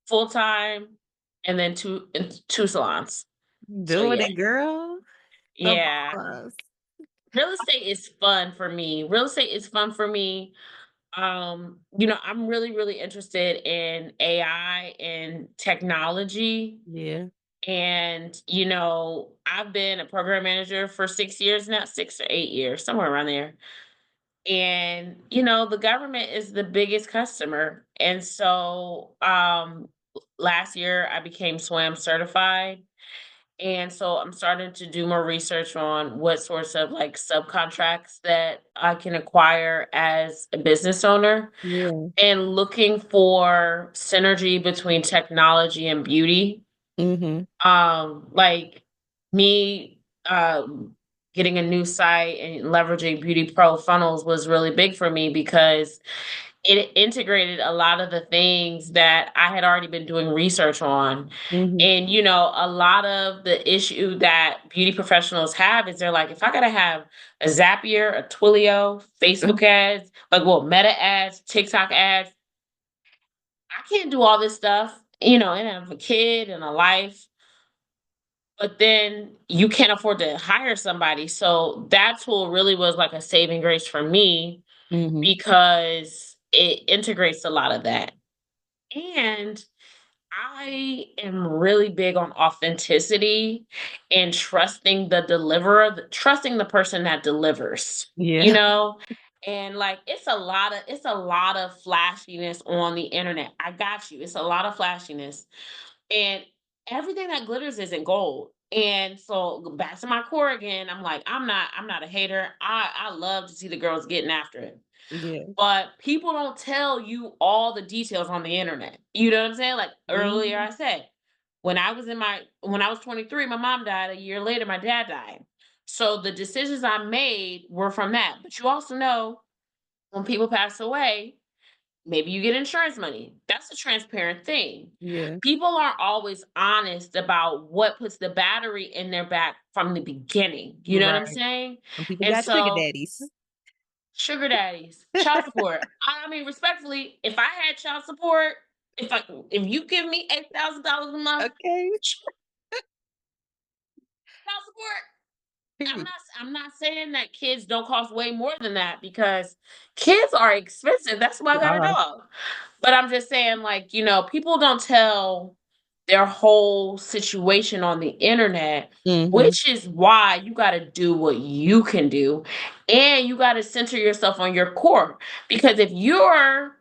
full time, and then two salons. So Doing yeah, it, girl. The yeah. boss. Real estate is fun for me. Real estate is fun for me. I'm really, really interested in AI and technology. Yeah. And, I've been a program manager for 6 years now, 6 or 8 years, somewhere around there. And, the government is the biggest customer. And so last year I became SWAM certified. And so I'm starting to do more research on what sorts of like subcontracts that I can acquire as a business owner Yeah. and looking for synergy between technology and beauty. Mm-hmm. Like me getting a new site and leveraging Beauty Pro funnels was really big for me because it integrated a lot of the things that I had already been doing research on. Mm-hmm. And, a lot of the issue that beauty professionals have is they're like, if I gotta have a Zapier, a Twilio, Facebook ads, like Meta ads, TikTok ads, I can't do all this stuff, and I have a kid and a life, but then you can't afford to hire somebody. So that tool really was like a saving grace for me Mm-hmm. because it integrates a lot of that. And I am really big on authenticity and trusting the deliverer, trusting the person that delivers, you Yeah. know? And like it's a lot of flashiness on the internet. I got you. It's a lot of flashiness. And everything that glitters isn't gold. And so back to my core again, I'm like, I'm not a hater. I love to see the girls getting after it. Yeah. But people don't tell you all the details on the internet. You know what I'm saying? Like earlier Mm-hmm. I said, when I was 23, my mom died. A year later, my dad died. So the decisions I made were from that. But you also know when people pass away, Maybe you get insurance money. That's a transparent thing. Yeah. People aren't always honest about what puts the battery in their back from the beginning. You know what I'm Right. saying? Some people And got sugar so, daddies. sugar daddies, child support. I mean, respectfully, if I had child support, if you give me $8,000 a month, Okay. child support. I'm Period. not I'm not saying that kids don't cost way more than that because kids are expensive. That's why I They got a are. dog. But I'm just saying, like, people don't tell their whole situation on the internet, Mhm. which is why you got to do what you can do. And you got to center yourself on your core. Because if you're,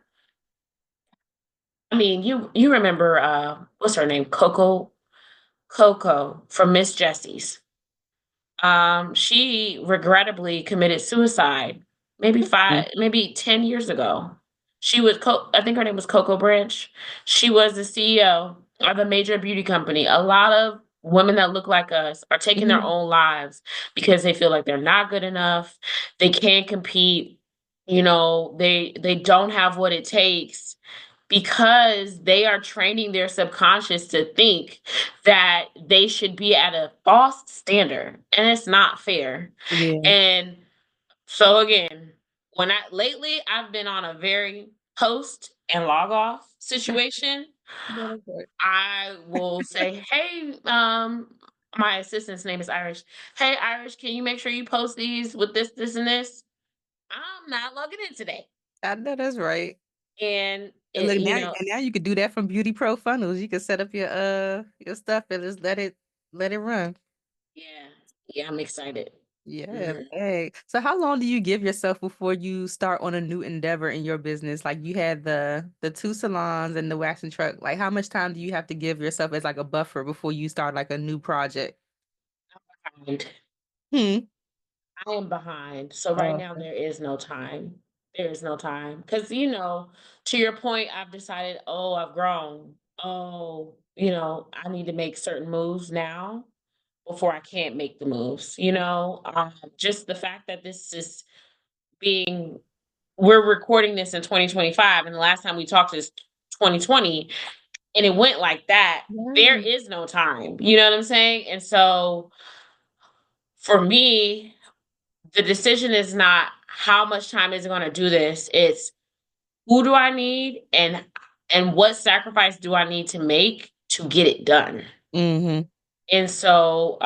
I mean, you remember what's her name? Coco from Miss Jessie's. She regrettably committed suicide Mm. maybe 10 years ago. I think her name was Coco Branch. She was the CEO of a major beauty company. A lot of women that look like us are taking their Mhm. own lives because they feel like they're not good enough. They can't compete. They don't have what it takes because they are training their subconscious to think that they should be at a false standard, and it's not fair. Yeah. And so again, I've been on a very post and log off situation. No, that's right. I will say, hey, my assistant's name is Irish. Hey, Irish, can you make sure you post these with this, and this? I'm not logging in today. I know that's right. And And it, look you now, know, and now you could do that from Beauty Pro Funnels. You can set up your stuff and just let it run. yeah, yeah, I'm excited. Yeah. Mhm. Hey. So how long do you give yourself before you start on a new endeavor in your business? Like you had the two salons and the waxing truck. Like how much time do you have to give yourself as like a buffer before you start like a new project? And Hmm. I am behind. So right Oh, now okay. there is no time. There is no time. Because, to your point, I've decided, oh, I've grown. Oh, I need to make certain moves now before I can't make the moves. Just the fact that this is being, we're recording this in 2025, and the last time we talked is 2020, and it went like that. There Right. is no time. You know what I'm saying? And so for me, the decision is not how much time is it going to do this. It's who do I need and what sacrifice do I need to make to get it done. Mm-hmm. And so,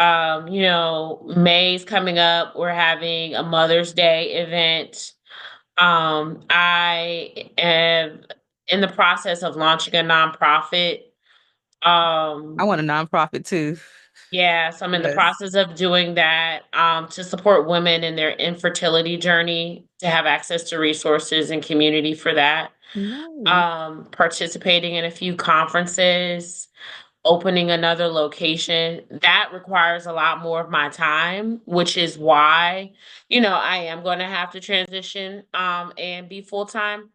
May's coming up. We're having a Mother's Day event. I am in the process of launching a nonprofit. I Um, want a nonprofit too. Yeah, so I'm in the Yes. process of doing that, to support women in their infertility journey, to have access to resources and community for that. Nice. Participating in a few conferences, opening another location, that requires a lot more of my time, which is why, I am going to have to transition and be full time.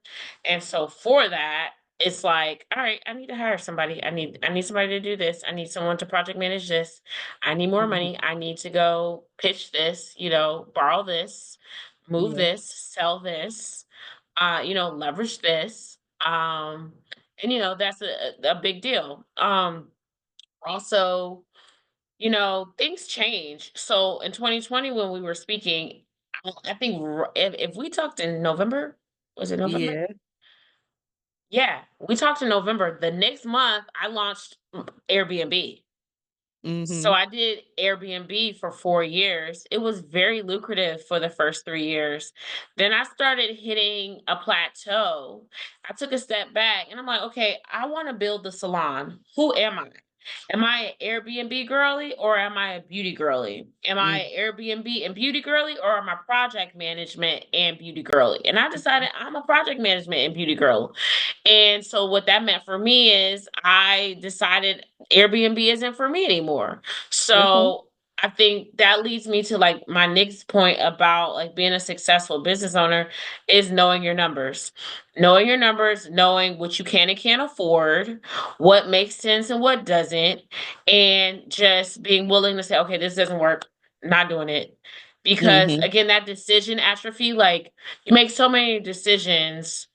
And so for that, it's like, all right, I need to hire somebody. I need somebody to do this. I need someone to project manage this. I need more Mhm. money. I need to go pitch this, borrow this, move Yeah. this, sell this, leverage this. And that's a big deal. Also, things change. So in 2020, when we were speaking, I think if we talked in November, was it November? Yeah. Yeah, we talked in November. The next month, I launched Airbnb. So Mm-hmm. I did Airbnb for 4 years. It was very lucrative for the first 3 years. Then I started hitting a plateau. I took a step back and I'm like, okay, I want to build the salon. Who am I? Am I an Airbnb girly or am I a beauty girly? Am I Mm-hmm. an Airbnb and beauty girly or am I project management and beauty girly? And I decided I'm a project management and beauty girl. And so what that meant for me is I decided Airbnb isn't for me anymore. Okay. So I think that leads me to like my next point about like being a successful business owner is knowing your numbers. Knowing your numbers, knowing what you can and can't afford, what makes sense and what doesn't, and just being willing to say, okay, this doesn't work, not doing it. Because Mm-hmm. again, that decision atrophy, like you make so many decisions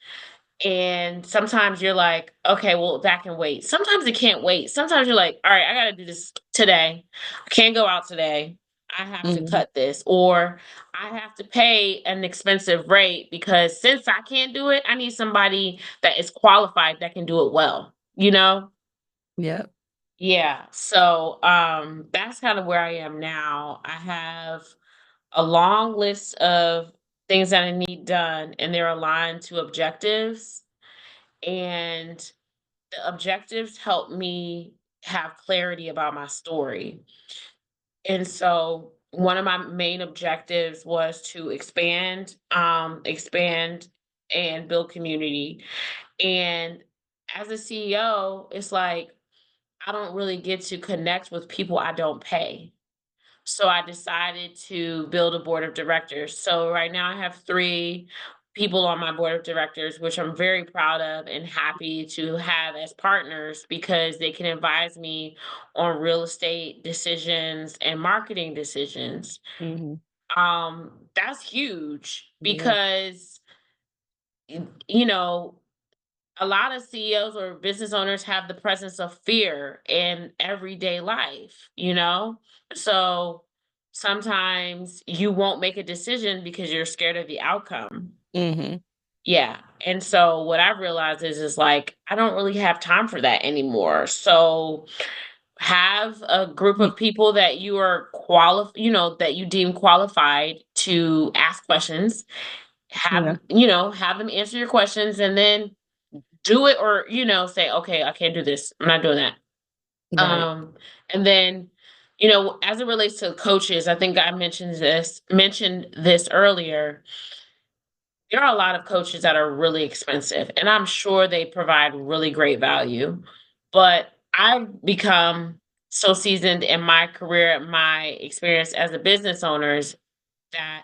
And sometimes you're like, okay, well, that can wait. Sometimes it can't wait. Sometimes you're like, all right, I got to do this today. I can't go out today. I have to Mhm. cut this, or I have to pay an expensive rate because since I can't do it, I need somebody that is qualified that can do it well, you know? Yep. Yeah. So that's kind of where I am now. I have a long list of things that I need done, and they're aligned to objectives. And the objectives help me have clarity about my story. And so one of my main objectives was to expand and build community. And as a CEO, it's like I don't really get to connect with people I don't pay. So I decided to build a board of directors. So right now I have 3 people on my board of directors, which I'm very proud of and happy to have as partners because they can advise me on real estate decisions and marketing decisions. Mhm. That's huge Yeah. because you know, a lot of CEOs or business owners have the presence of fear in everyday life, you know? So sometimes you won't make a decision because you're scared of the outcome. Mhm. Yeah. And so what I realized is like I don't really have time for that anymore. So have a group Y of people that you are that you deem qualified to ask questions, Yeah. have them answer your questions and then do it or, say, "Okay, I can't do this. I'm not doing that." Right. And then, as it relates to coaches, I think I mentioned this earlier. There are a lot of coaches that are really expensive, and I'm sure they provide really great value. But I've become so seasoned in my career, my experience as a business owner is that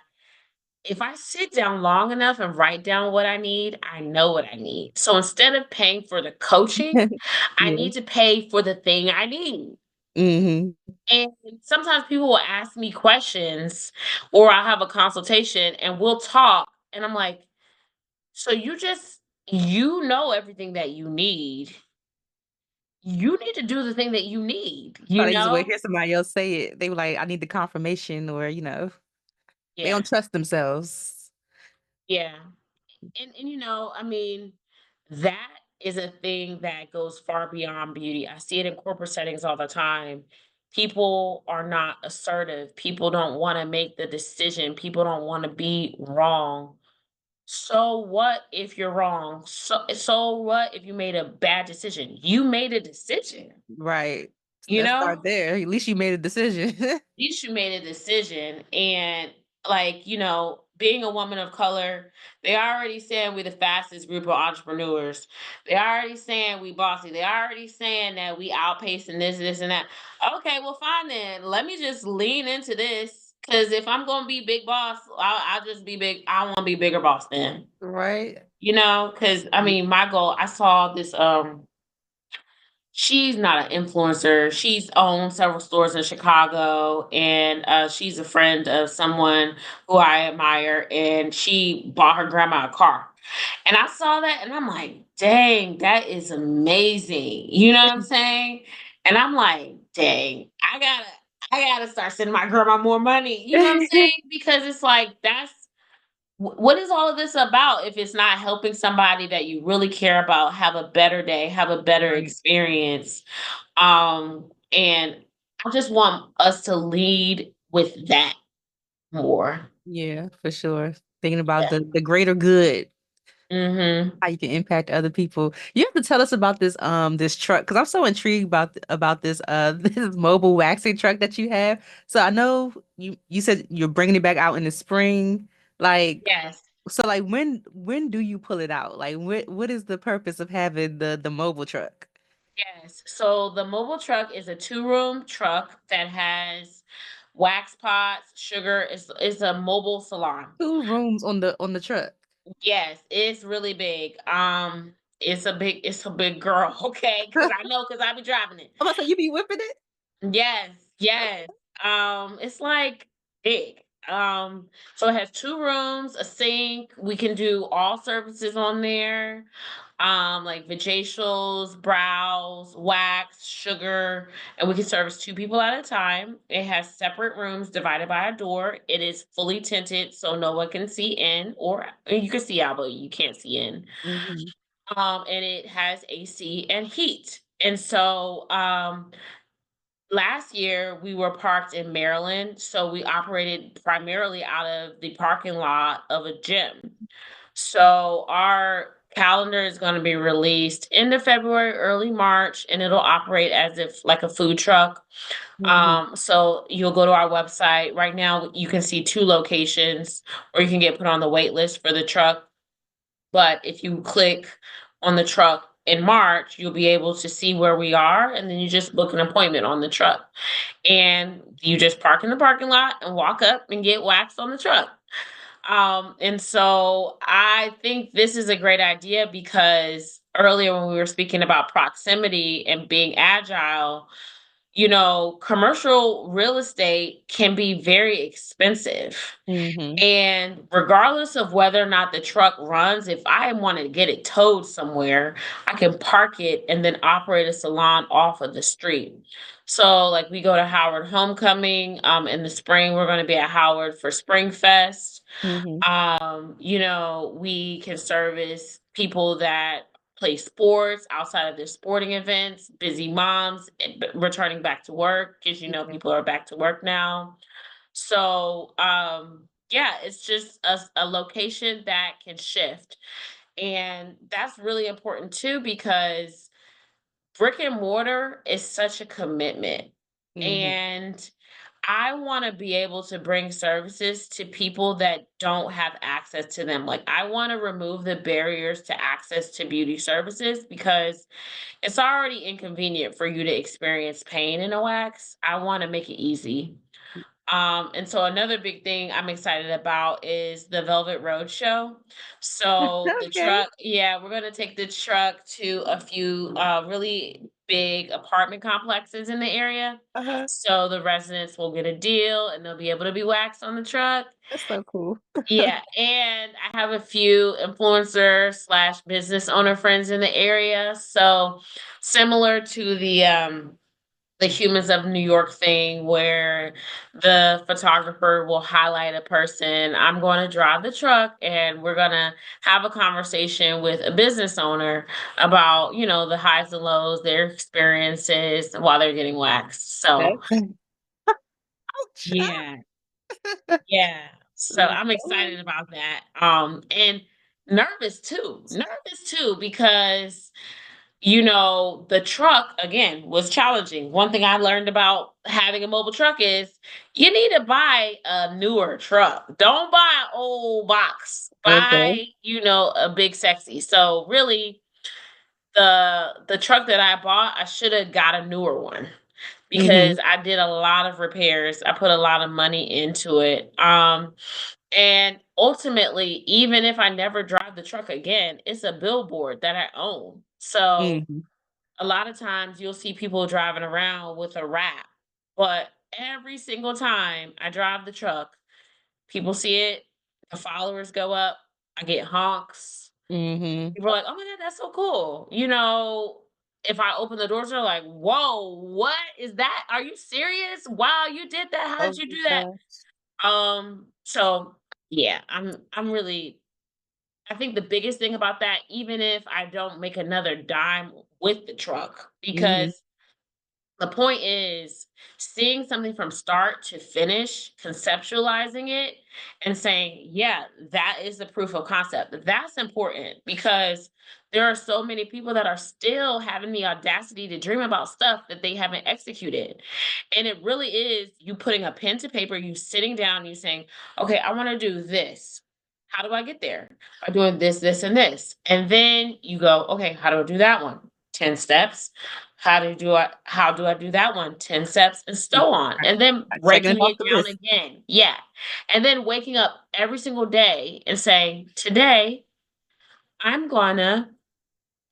if I sit down long enough and write down what I know what I need. So instead of paying for the coaching, I Yeah. need to pay for the thing I need. Mhm. And sometimes people will ask me questions or I'll have a consultation and we'll talk. And I'm like, so you know everything that you need. You need to do the thing that you need, Thought you they just would know? hear somebody else say it. They were like, "I need the confirmation," or, they Yeah. don't trust themselves. Yeah. And I mean, that is a thing that goes far beyond beauty. I see it in corporate settings all the time. People are not assertive. People don't want to make the decision. People don't want to be wrong. So what if you're wrong? So what if you made a bad decision? You made a decision, Right. you Let's know? start there. At least you made a decision. Least you made a decision and like being a woman of color, they already saying we're the fastest group of entrepreneurs. They already saying we bossy. They already saying that we outpacing this and that. Okay, well fine then, let me just lean into this because if I'm gonna be big boss, I'll just be big. I want to be bigger boss then, Right. because I mean my goal, I saw this she's not an influencer. She's owned several stores in Chicago, and she's a friend of someone who I admire. And she bought her grandma a car, and I saw that, and I'm like, "Dang, that is amazing!" You know what I'm saying? And I'm like, "Dang, I gotta start sending my grandma more money." You know what I'm saying? Because it's like what is all of this about if it's not helping somebody that you really care about have a better day, have a better Right. experience? And I just want us to lead with that more. Yeah, for sure. Thinking about Yeah. the greater good, Mhm. how you can impact other people. You have to tell us about this truck because I'm so intrigued about this this mobile waxing truck that you have. So I know you said you're bringing it back out in the spring. Like Yes. so like when do you pull it out? Like what is the purpose of having the mobile truck? Yes. So the mobile truck is a two-room truck that has wax pots, sugar. It's a mobile salon. Two rooms on the truck. Yes, it's really big. It's a big girl, okay? Because I know because I be driving it. I'm about to say you be whipping it? Yes, yes. It's like big. So it has 2 rooms, a sink. We can do all services on there, like vajacials, brows, wax, sugar, and we can service 2 people at a time. It has separate rooms divided by a door. It is fully tinted, so no one can see in, or you can see out, but you can't see in. Mhm. And it has AC and heat. And so, last year, we were parked in Maryland, so we operated primarily out of the parking lot of a gym. So our calendar is gonna be released end of February, early March, and it'll operate as if like a food truck. Mhm. So you'll go to our website. Right now, you can see 2 locations, or you can get put on the wait list for the truck. But if you click on the truck in March, you'll be able to see where we are, and then you just book an appointment on the truck. And you just park in the parking lot and walk up and get waxed on the truck. And so I think this is a great idea because earlier when we were speaking about proximity and being agile, commercial real estate can be very expensive. Mhm. And regardless of whether or not the truck runs, if I want to get it towed somewhere, I can park it and then operate a salon off of the street. So, like, we go to Howard Homecoming. In the spring, we're going to be at Howard for Spring Fest. Mhm. We can service people that play sports outside of their sporting events, busy moms returning back to work because Yeah. people are back to work now. So, yeah, it's just a location that can shift. And that's really important too because brick and mortar is such a commitment. Mhm. And I want to be able to bring services to people that don't have access to them. Like, I want to remove the barriers to access to beauty services because it's already inconvenient for you to experience pain in a wax. I want to make it easy. And so another big thing I'm excited about is the Velvet Road Show. So the Okay. truck, yeah, we're gonna take the truck to a few really big apartment complexes in the area. Uh-huh. So the residents will get a deal and they'll be able to be waxed on the truck. That's so cool. Yeah, and I have a few influencer slash business owner friends in the area. So similar to the Humans of New York thing where the photographer will highlight a person. I'm going to drive the truck and we're going to have a conversation with a business owner about, the highs and lows, their experiences while they're getting waxed. So, That's ouch. yeah, yeah. So I'm Lord. excited about that. And nervous too, because the truck again was challenging. One thing I learned about having a mobile truck is you need to buy a newer truck. Don't buy an old box. Okay. Buy, a big sexy. So really the truck that I bought, I should have got a newer one Mhm. because I did a lot of repairs. I put a lot of money into it. And ultimately, even if I never drive the truck again, it's a billboard that I own. So Mhm. a lot of times you'll see people driving around with a wrap, but every single time I drive the truck, people see it, the followers go up, I get honks. Mhm. People are like, "Oh my god, that's so cool." If I open the doors, they're like, "Whoa, what is that? Are you serious? Wow, you did that. How Oh did you my do that?" gosh. So yeah, I'm really I think the biggest thing about that, even if I don't make another dime with the truck, Mhm. because the point is seeing something from start to finish, conceptualizing it, and saying, yeah, that is the proof of concept. That's important because there are so many people that are still having the audacity to dream about stuff that they haven't executed. And it really is you putting a pen to paper, you sitting down, you saying, okay, I want to do this. How do I get there? By doing this, this, and this. And then you go, okay, how do I do that one? 10 steps. How do I do that one? 10 steps and so on. And then Checking it breaking off it the down list. again. Yeah. And then waking up every single day and saying, today I'm gonna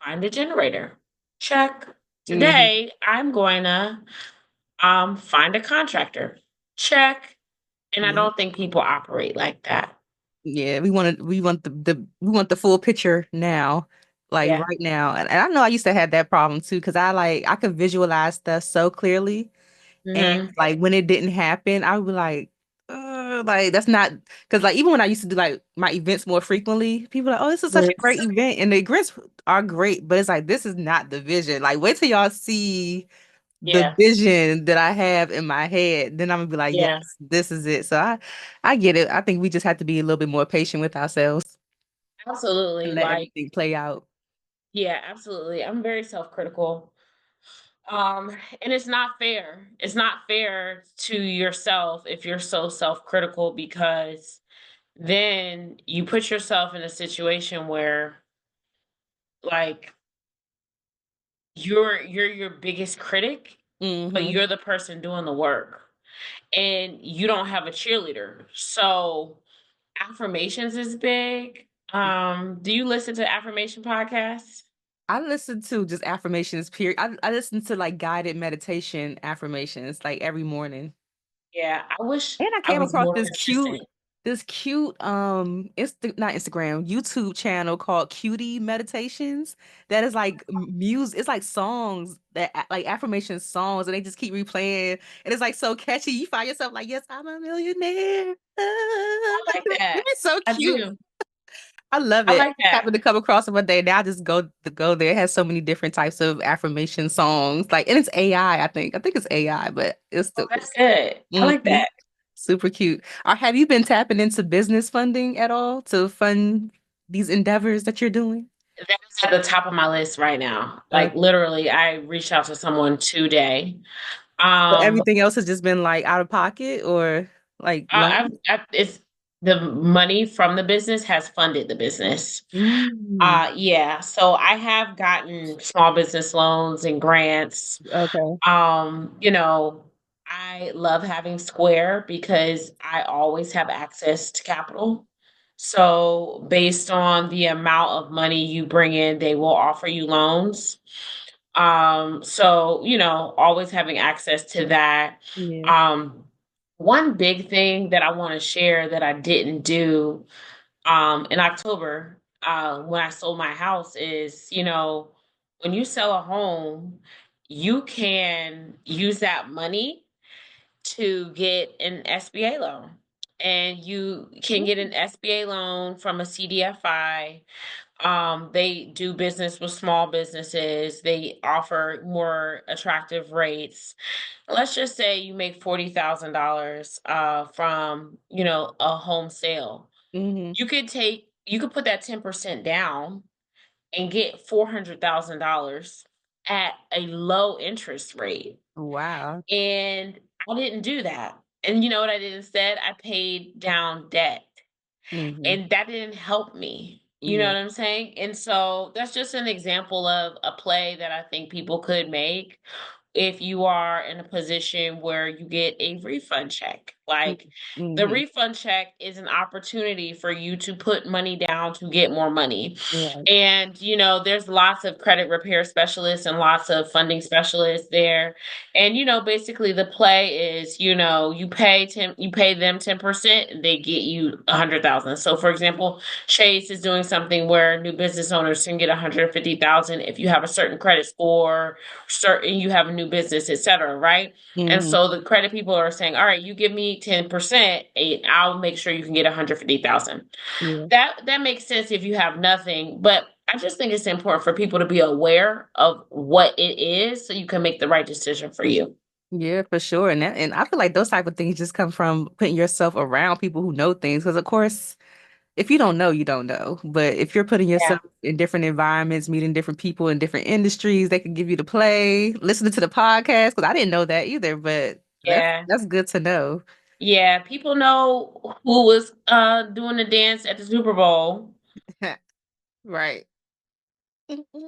find a generator. Check. Mhm. Today I'm going to find a contractor. Check. And I Yeah. don't think people operate like that. Yeah, we want the full picture now, like Yeah. right now. And I know I used to have that problem too, because I could visualize stuff so clearly. And Hmm. like when it didn't happen, I would be like that's not because like even when I used to do like my events more frequently, people are like, oh, this is such a great event. And the events are great, but it's like this is not the vision. Like wait till y'all see the Yeah. vision that I have in my head, then I'm gonna be like, yes, Yeah. this is it. So I get it. I think we just have to be a little bit more patient with ourselves and Absolutely. let Like, everything play out. yeah, absolutely. I'm very self-critical. And it's not fair. It's not fair to yourself if you're so self-critical because then you put yourself in a situation where like you're your biggest critic, but Mm-hmm. you're the person doing the work and you don't have a cheerleader. So affirmations is big. Do you listen to affirmation podcasts? I listen to just affirmations, period. I listen to like guided meditation affirmations like every morning. Yeah, I wish And I I came was across more this consistent. cute not Instagram, YouTube channel called Cutie Meditations that is like music, it's like songs that like affirmation songs and they just keep replaying and it's like so catchy. You find yourself like, yes, I'm a millionaire. I like that. It's so I cute. do. I love I it. like I that. happened to come across it one day. Now I just go there. It has so many different types of affirmation songs. Like, and it's AI, I think. I think it's AI, but it's Oh, still that's good. I cool. like that. Super cute. Have you been tapping into business funding at all to fund these endeavors that you're doing? That's at the top of my list right now. Like Okay. literally, I reached out to someone today. So Um, everything else has just been like out of pocket or like loan? it's the money from the business has funded the business. Mm, Yeah. So I have gotten small business loans and grants. okay. You know, I love having Square because I always have access to capital. So based on the amount of money you bring in, they will offer you loans. So, always having access to that. Yeah. Um, One big thing that I want to share that I didn't do in October when I sold my house is, when you sell a home, you can use that money to get an SBA loan. And you can get an SBA loan from a CDFI. They do business with small businesses. They offer more attractive rates. Let's just say you make $40,000 from, a home sale. Mm-hmm. You could put that 10% down and get $400,000 at a low interest rate. Wow. And I didn't do that. And you know what I did instead? I paid down debt. Mm-hmm. And that didn't help me. You know Yeah. what I'm saying? And so that's just an example of a play that I think people could make if you are in a position where you get a refund check. Like the Mm-hmm. refund check is an opportunity for you to put money down to get more money. Right. And, there's lots of credit repair specialists and lots of funding specialists there. And, basically the play is, you pay them 10% and they get you 100,000. So for example, Chase is doing something where new business owners can get 150,000 if you have a certain credit score, certain you have a new business, etc. Right? And Mm-hmm. so the credit people are saying, all right, you give me 10%, and I'll make sure you can get 150,000. Yeah. That makes sense if you have nothing, but I just think it's important for people to be aware of what it is so you can make the right decision for you. Yeah, for sure. And I feel like those type of things just come from putting yourself around people who know things. Because of course, if you don't know, you don't know. But if you're putting Yeah. yourself in different environments, meeting different people in different industries, they can give you the play, listening to the podcast. Because I didn't know that either, but Yeah. that's good to know. Yeah. People know who was doing the dance at the Super Bowl. Right.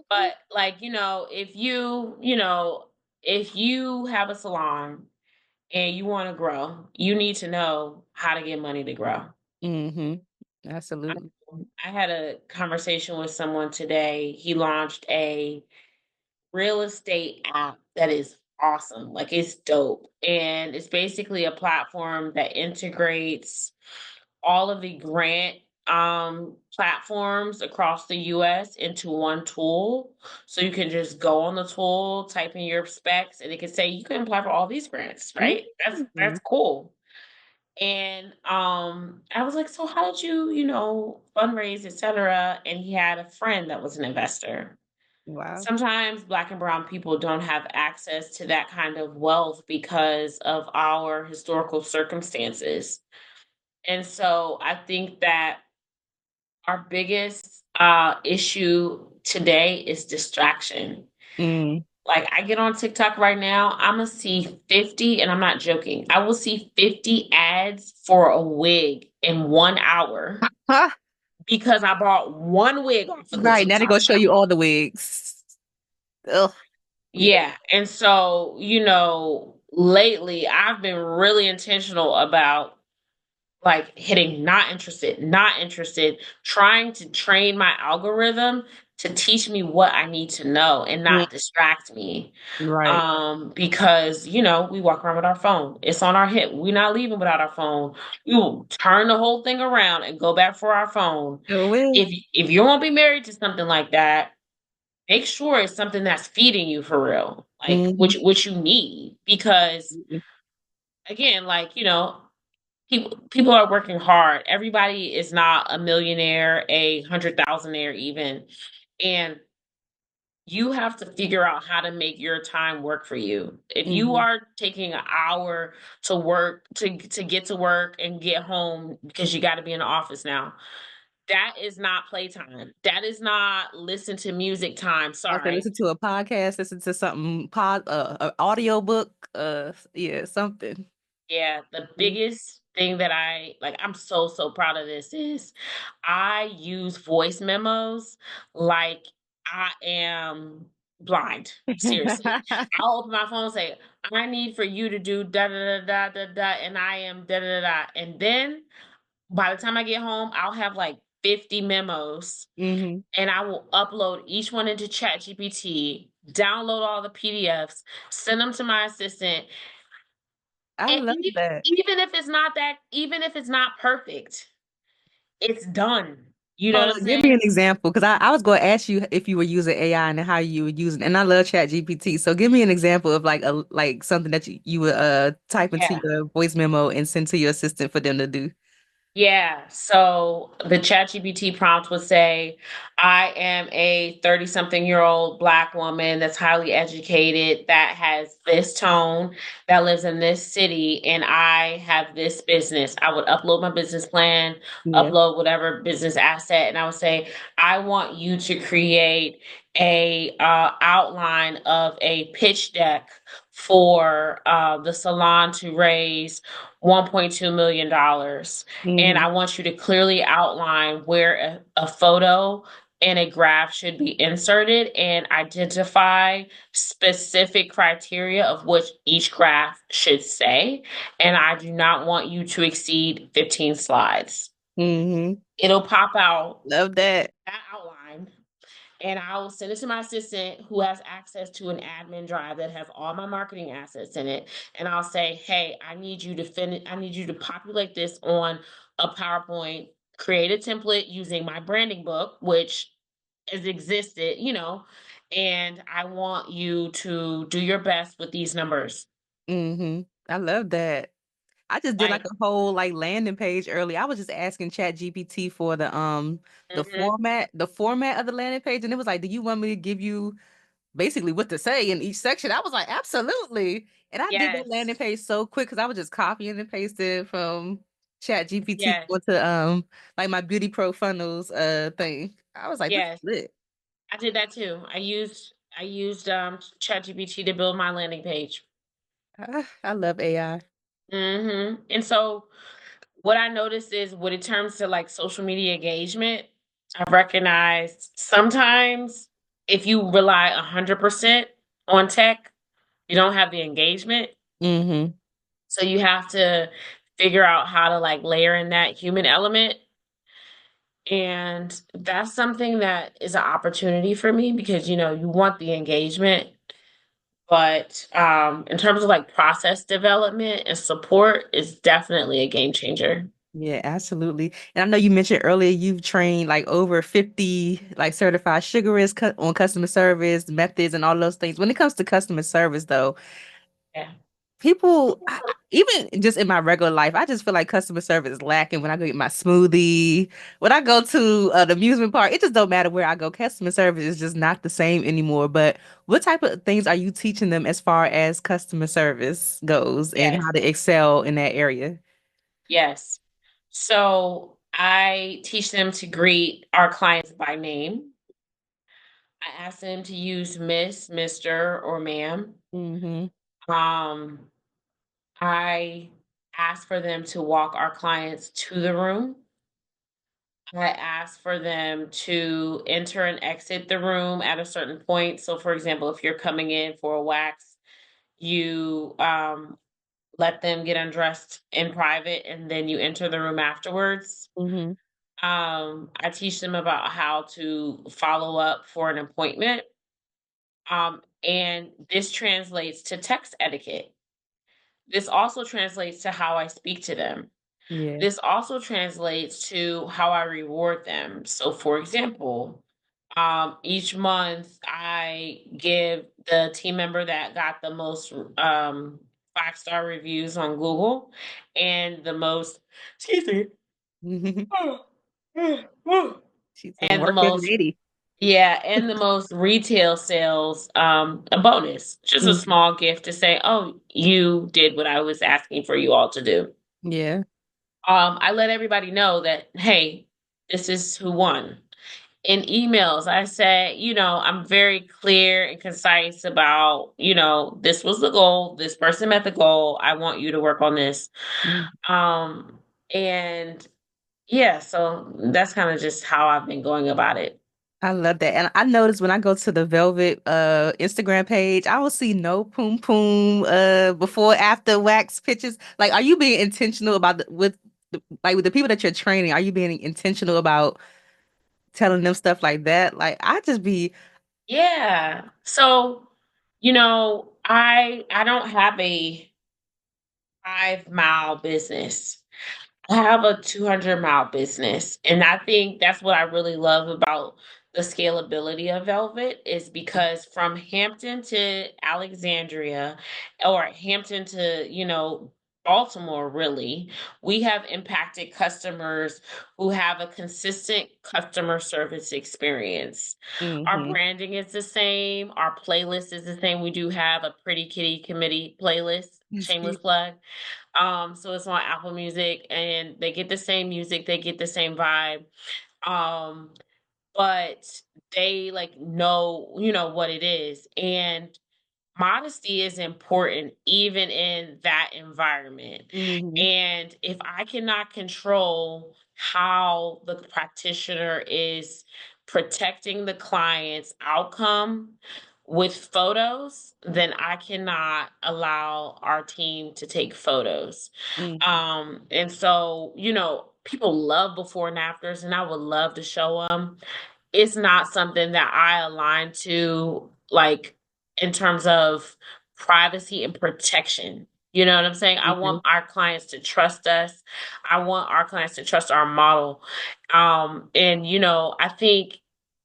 But like, if you have a salon and you want to grow, you need to know how to get money to grow. Mm-hmm. Absolutely. I had a conversation with someone today. He launched a real estate app that is awesome. Like it's dope. And it's basically a platform that integrates all of the grant platforms across the US into one tool. So you can just go on the tool, type in your specs, and it can say you can apply for all these grants, right? That's Mm. cool. And I was like, so how did you, fundraise, etc.? And he had a friend that was an investor. Wow. Sometimes black and brown people don't have access to that kind of wealth because of our historical circumstances. And so I think that our biggest issue today is distraction. Mm. Like I get on TikTok right now, I'm gonna see 50, and I'm not joking. I will see 50 ads for a wig in 1 hour Huh? because I bought one wig off of the Right. Now they're TikTok gonna show shop. you all the wigs. Ugh. Yeah. Yeah. And so, lately I've been really intentional about like hitting not interested, trying to train my algorithm to teach me what I need to know and Mm. not distract me. Right. Because we walk around with our phone. It's on our hip. We're not leaving without our phone. We will turn the whole thing around and go back for our phone. Sure will. If you won't be married to something like that, make sure it's something that's feeding you for real. Like Hmm. which you need. Because again, like, people are working hard. Everybody is not a millionaire, a 100,000aire even. And you have to figure out how to make your time work for you. If you Hmm. are taking an hour to work to get to work and get home because you got to be in the office now, that is not playtime. That is not listen to music time. I said, Sorry. listen to a podcast, listen to something audio book, yeah, something. Yeah, the Mm. biggest thing that I'm so proud of this is I use voice memos like I am blind. Seriously. I'll open my phone and say, I need for you to do da da da da da da, and I am da da da da. And then by the time I get home, I'll have like 50 memos Hmm. and I will upload each one into ChatGPT, download all the PDFs, send them to my assistant, I and love that. even if it's not perfect, it's done. You know Hold what I'm on, give me saying? an example because I was going to ask you if you were using AI and how you would use it. And I love Chat GPT. So give me an example of like something that you would type into Yeah. your voice memo and send to your assistant for them to do. Yeah. So the ChatGPT prompt would say, I am a 30-something-year-old Black woman that's highly educated, that has this tone, that lives in this city, and I have this business. I would upload my business plan, Yeah. upload whatever business asset, and I would say, I want you to create a outline of a pitch deck for the salon to raise $1.2 million. And Hmm. I want you to clearly outline where a photo and a graph should be inserted and identify specific criteria of which each graph should say. And I do not want you to exceed 15 slides. Hmm. It'll pop out Love that. that outline, and I will send it to my assistant who has access to an admin drive that has all my marketing assets in it. And I'll say, hey, I need you to populate this on a PowerPoint, create a template using my branding book, which has existed, and I want you to do your best with these numbers. Hmm. I love that. I just did like Like, a whole like landing page early. I was just asking Chat GPT for the mhm, format of the landing page, and it was like, do you want me to give you basically what to say in each section? I was like, absolutely. And I did that yes, landing page so quick because I was just copying and pasting from Chat GPT yes, onto like my Beauty Pro funnels thing. I was like, this is yes. lit. I did that too. I used ChatGPT to build my landing page. I love AI. And so what I noticed is when it comes to like social media engagement, I've recognized sometimes if you rely 100% on tech, you don't have the engagement. Mm-hmm. So you have to figure out how to like layer in that human element. And that's something that is an opportunity for me because you want the engagement, But in terms of like process development and support, it's definitely a game changer. Yeah, absolutely. And I know you mentioned earlier you've trained like over 50 like certified sugarists on customer service methods and all those things. When it comes to customer service though, Yeah. even just in my regular life, I just feel like customer service is lacking when I go get my smoothie. When I go to the amusement park, it just don't matter where I go. Customer service is just not the same anymore. But what type of things are you teaching them as far as customer service goes and Yes. how to excel in that area? Yes. So I teach them to greet our clients by name. I ask them to use Miss, Mr., or ma'am. Mm-hmm. Um, I ask for them to walk our clients to the room. I ask for them to enter and exit the room at a certain point. So, for example, if you're coming in for a wax, you let them get undressed in private and then you enter the room afterwards. Mm-hmm. I teach them about how to follow up for an appointment. And this translates to text etiquette. This also translates to how I speak to them. Yeah. This also translates to how I reward them. So, for example, each month I give the team member that got the most 5-star reviews on Google and the most, excuse me, She's a and the working most, lady. yeah, and the most retail sales, a bonus, just a Mhm. small gift to say, oh, you did what I was asking for you all to do. Yeah. I let everybody know that, hey, this is who won. In emails, I say, I'm very clear and concise about, this was the goal. This person met the goal. I want you to work on this. Mm. Um, and yeah, so that's kind of just how I've been going about it. I love that. And I noticed when I go to the Velvet Instagram page, I will see no poom poom before after wax pictures. Like, are you being intentional about with the people that you're training? Are you being intentional about telling them stuff like that? Like, I just be Yeah. So, I don't have a 5-mile business. I have a 200-mile business. And I think that's what I really love about the scalability of Velvet is because from Hampton to Alexandria or Hampton to, Baltimore, really, we have impacted customers who have a consistent customer service experience. Our hmm branding is the same. Our playlist is the same. We do have a Pretty Kitty Committee playlist, It's shameless cute. plug. So it's on Apple Music and they get the same music, they get the same vibe. Um, but they like know, what it is. And modesty is important even in that environment. hmm And if I cannot control how the practitioner is protecting the client's outcome with photos, then I cannot allow our team to take photos. hmm And so, people love before and afters, and I would love to show them. It's not something that I align to, like, in terms of privacy and protection. You know what I'm saying? I want our clients to trust us. I want our clients to trust our model. And I think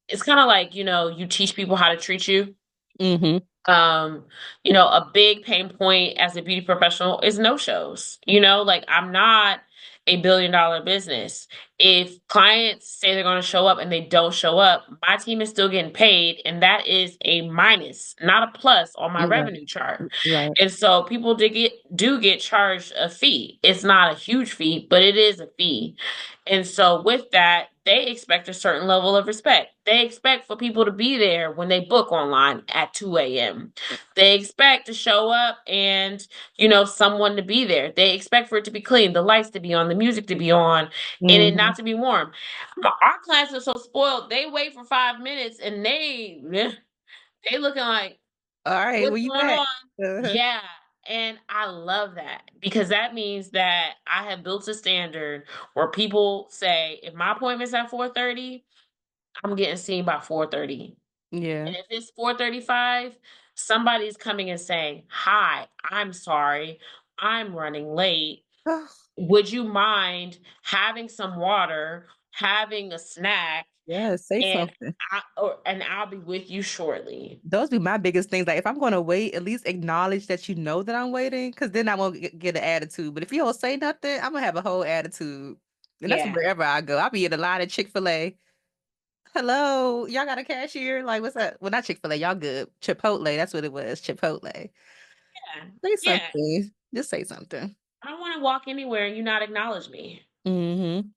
it's kind of like, you teach people how to treat you. hmm Um, a big pain point as a beauty professional is no shows. Like I'm not a billion-dollar business. If clients say they're going to show up and they don't show up, my team is still getting paid, and that is a minus, not a plus on my Right. revenue chart. Right. And so people do get charged a fee. It's not a huge fee, but it is a fee. And so with that, they expect a certain level of respect. They expect for people to be there when they book online at 2 a.m. They expect to show up and, someone to be there. They expect for it to be clean, the lights to be on, the music to be on, and it hmm not to be warm. Our clients are so spoiled. They wait for 5 minutes and they looking like, All right, what's where you going at? on? Yeah. And I love that because that means that I have built a standard where people say, if my appointment's at 4:30, I'm getting seen by 4:30. Yeah. And if it's 4:35, somebody's coming and saying, "Hi, I'm sorry, I'm running late. Would you mind having some water, having a snack, Yeah, say and something. I'll be with you shortly." Those be my biggest things. Like if I'm gonna wait, at least acknowledge that you know that I'm waiting, because then I won't get an attitude. But if you don't say nothing, I'm gonna have a whole attitude. And that's Yeah. wherever I go. I'll be in the line at Chick-fil-A. Hello, y'all got a cashier? Like, what's up? Well, not Chick-fil-A, y'all good. Chipotle, that's what it was. Chipotle. Yeah. Say Yeah. something. Just say something. I don't wanna walk anywhere and you not acknowledge me. Mm-hmm.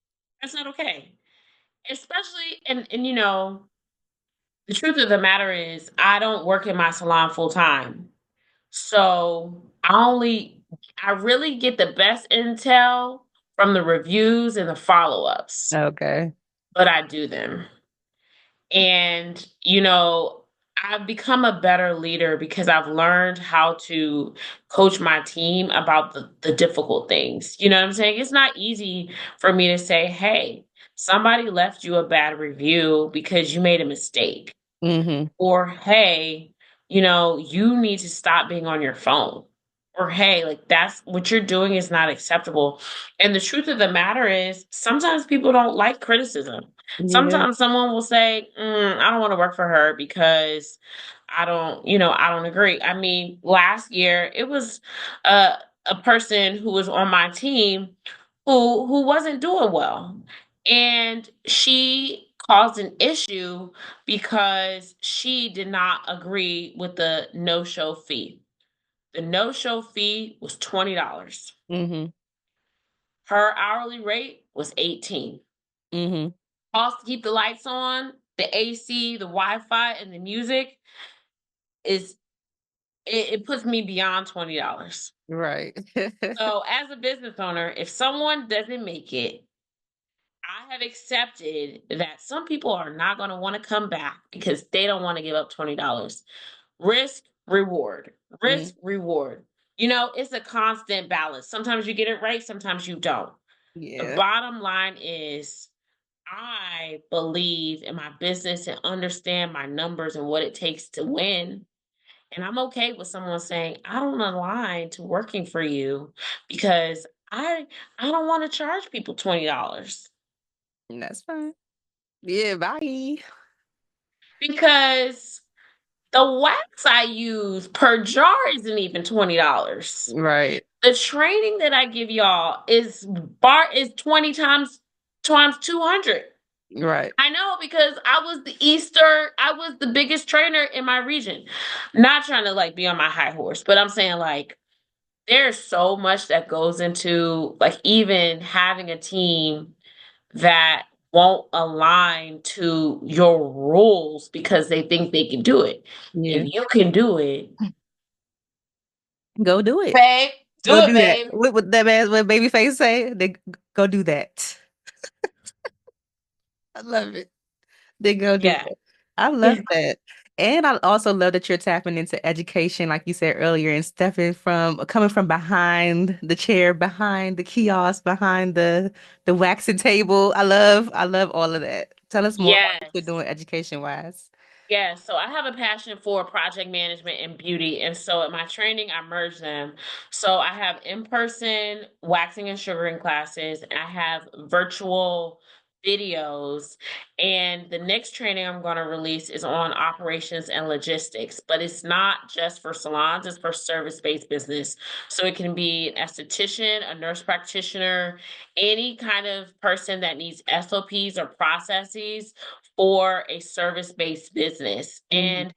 That's not okay. Especially and the truth of the matter is I don't work in my salon full time. So I really get the best intel from the reviews and the follow-ups, Okay. but I do them. And, I've become a better leader because I've learned how to coach my team about the difficult things. You know what I'm saying? It's not easy for me to say, hey, somebody left you a bad review because you made a mistake. Mm-hmm. Or, hey, you need to stop being on your phone. Or, hey, like that's what you're doing is not acceptable. And the truth of the matter is, sometimes people don't like criticism. Yeah. Sometimes someone will say, I don't want to work for her because I don't agree. I mean, last year it was a, a person who was on my team who wasn't doing well. And she caused an issue because she did not agree with the no-show fee. The no-show fee was $20. Mm-hmm. Her hourly rate was 18. Mm-hmm. Cost to keep the lights on, the AC, the Wi-Fi, and the music is it puts me beyond $20. Right. So as a business owner, if someone doesn't make it, I have accepted that some people are not going to want to come back because they don't want to give up $20. Risk, reward, Mm, risk, reward. It's a constant balance. Sometimes you get it right, sometimes you don't. The yeah. bottom line is I believe in my business and understand my numbers and what it takes to win. And I'm okay with someone saying, I don't align to working for you because I don't want to charge people $20. That's fine. Yeah, bye. Because the wax I use per jar isn't even $20. Right. The training that I give y'all is 20 times 200. Right. I know because I was the biggest trainer in my region. Not trying to like be on my high horse, but I'm saying like there's so much that goes into like even having a team that won't align to your rules because they think they can do it. Yeah. If you can do it, Go do it. babe, do Go it, do that. babe. What that man, what Babyface say? They go do that. I love it. They go do Yeah. that. I love Yeah. that. And I also love that you're tapping into education, like you said earlier, and stepping from coming from behind the chair, behind the kiosk, behind the waxing table. I love all of that. Tell us more about what you're Yes. doing education wise. Yeah, so I have a passion for project management and beauty. And so at my training, I merge them. So I have in person waxing and sugaring classes, and I have virtual videos. And the next training I'm going to release is on operations and logistics, but it's not just for salons, it's for service based business. So it can be an esthetician, a nurse practitioner, any kind of person that needs SOPs or processes for a service-based business. Mhm. And,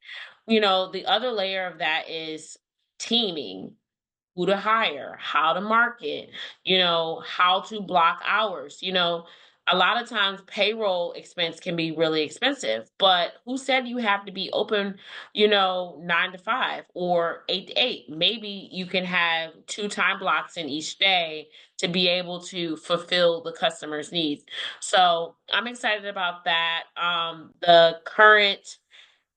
the other layer of that is teaming, who to hire, how to market, how to block hours. A lot of times payroll expense can be really expensive, but who said you have to be open, 9 to 5 or 8 to 8? Maybe you can have two time blocks in each day to be able to fulfill the customer's needs. So I'm excited about that. The current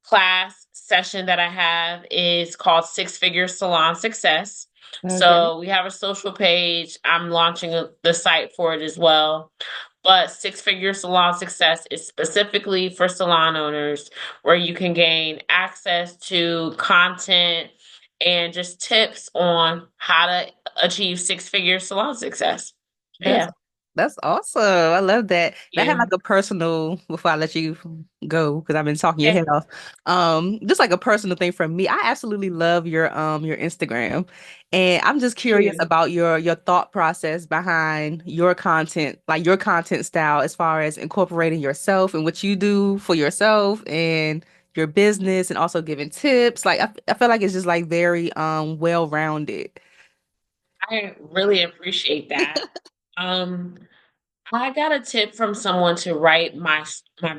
class session that I have is called Six Figure Salon Success. Okay. So we have a social page. I'm launching the site for it as well. But Six Figure Salon Success is specifically for salon owners where you can gain access to content and just tips on how to achieve six-figure salon success. That's Yeah. that's awesome. I love that. And I have You. like a personal before I let you go because I've been talking your Yeah. head off. Just like a personal thing from me. I absolutely love your Instagram. And I'm just curious You. about your thought process behind your content, like your content style as far as incorporating yourself and what you do for yourself and your business and also giving tips. Like I feel like it's just like very well-rounded. I really appreciate that. Um, I got a tip from someone to write my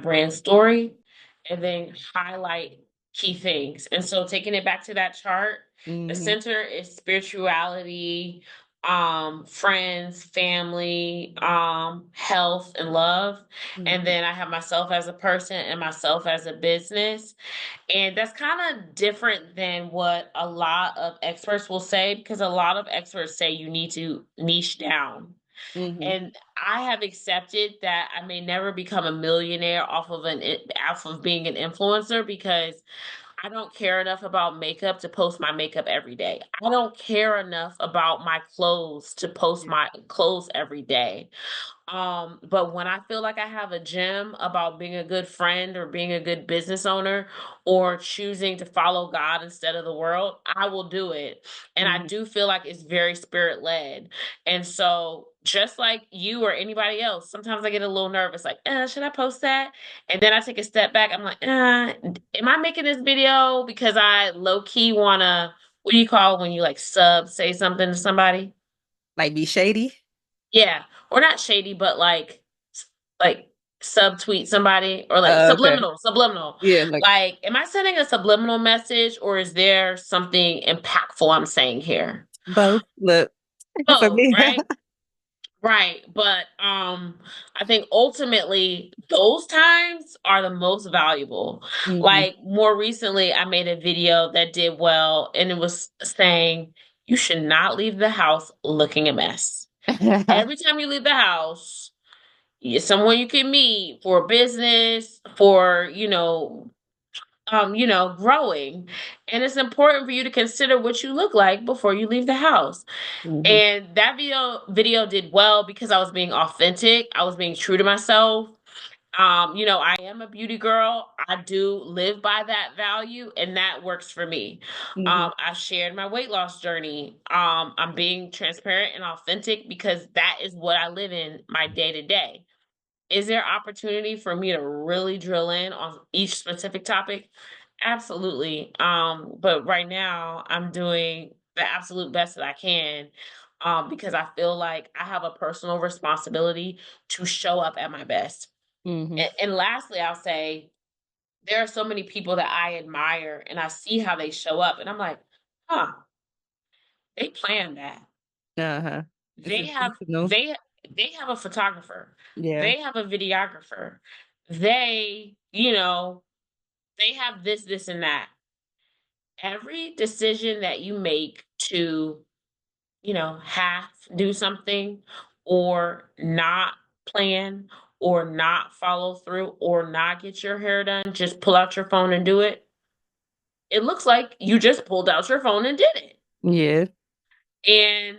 brand story and then highlight key things. And so taking it back to that chart, the Hmm. center is spirituality, friends, family, health and love. And Hmm. then I have myself as a person and myself as a business. And that's kind of different than what a lot of experts will say because a lot of experts say you need to niche down. Hmm. And I have accepted that I may never become a millionaire off of being an influencer because I don't care enough about makeup to post my makeup every day. I don't care enough about my clothes to post my clothes every day. But when I feel like I have a gem about being a good friend or being a good business owner or choosing to follow God instead of the world, I will do it. And I Hmm. do feel like it's very spirit led. And so, just like you or anybody else, sometimes I get a little nervous, like, should I post that? And then I take a step back. I'm like, am I making this video because I low key want to, what do you call it when you like say something to somebody? Like be shady. Yeah, or not shady, but like subtweet somebody or like Okay. subliminal. Yeah, like Like, am I sending a subliminal message or is there something impactful I'm saying here? both. Look, for Both, me. right? Right. But I think ultimately those times are the most valuable. Hmm. Like more recently I made a video that did well and it was saying you should not leave the house looking a mess. Every time you leave the house, someone you can meet for business, for, growing. And it's important for you to consider what you look like before you leave the house. Hmm. And that video did well because I was being authentic. I was being true to myself. I am a beauty girl. I do live by that value, and that works for me. Hmm. I shared my weight loss journey. I'm being transparent and authentic because that is what I live in my day to day. Is there opportunity for me to really drill in on each specific topic? Absolutely. But right now I'm doing the absolute best that I can because I feel like I have a personal responsibility to show up at my best. Hmm. And lastly, I'll say there are so many people that I admire and I see how they show up, and I'm like, huh, they planned that. Uh-huh. It's They have intentional. they they have a photographer. Yeah. They have a videographer. They have this, and that. Every decision that you make to, half do something or not plan or not follow through or not get your hair done, just pull out your phone and do it. It looks like you just pulled out your phone and did it. Yeah. And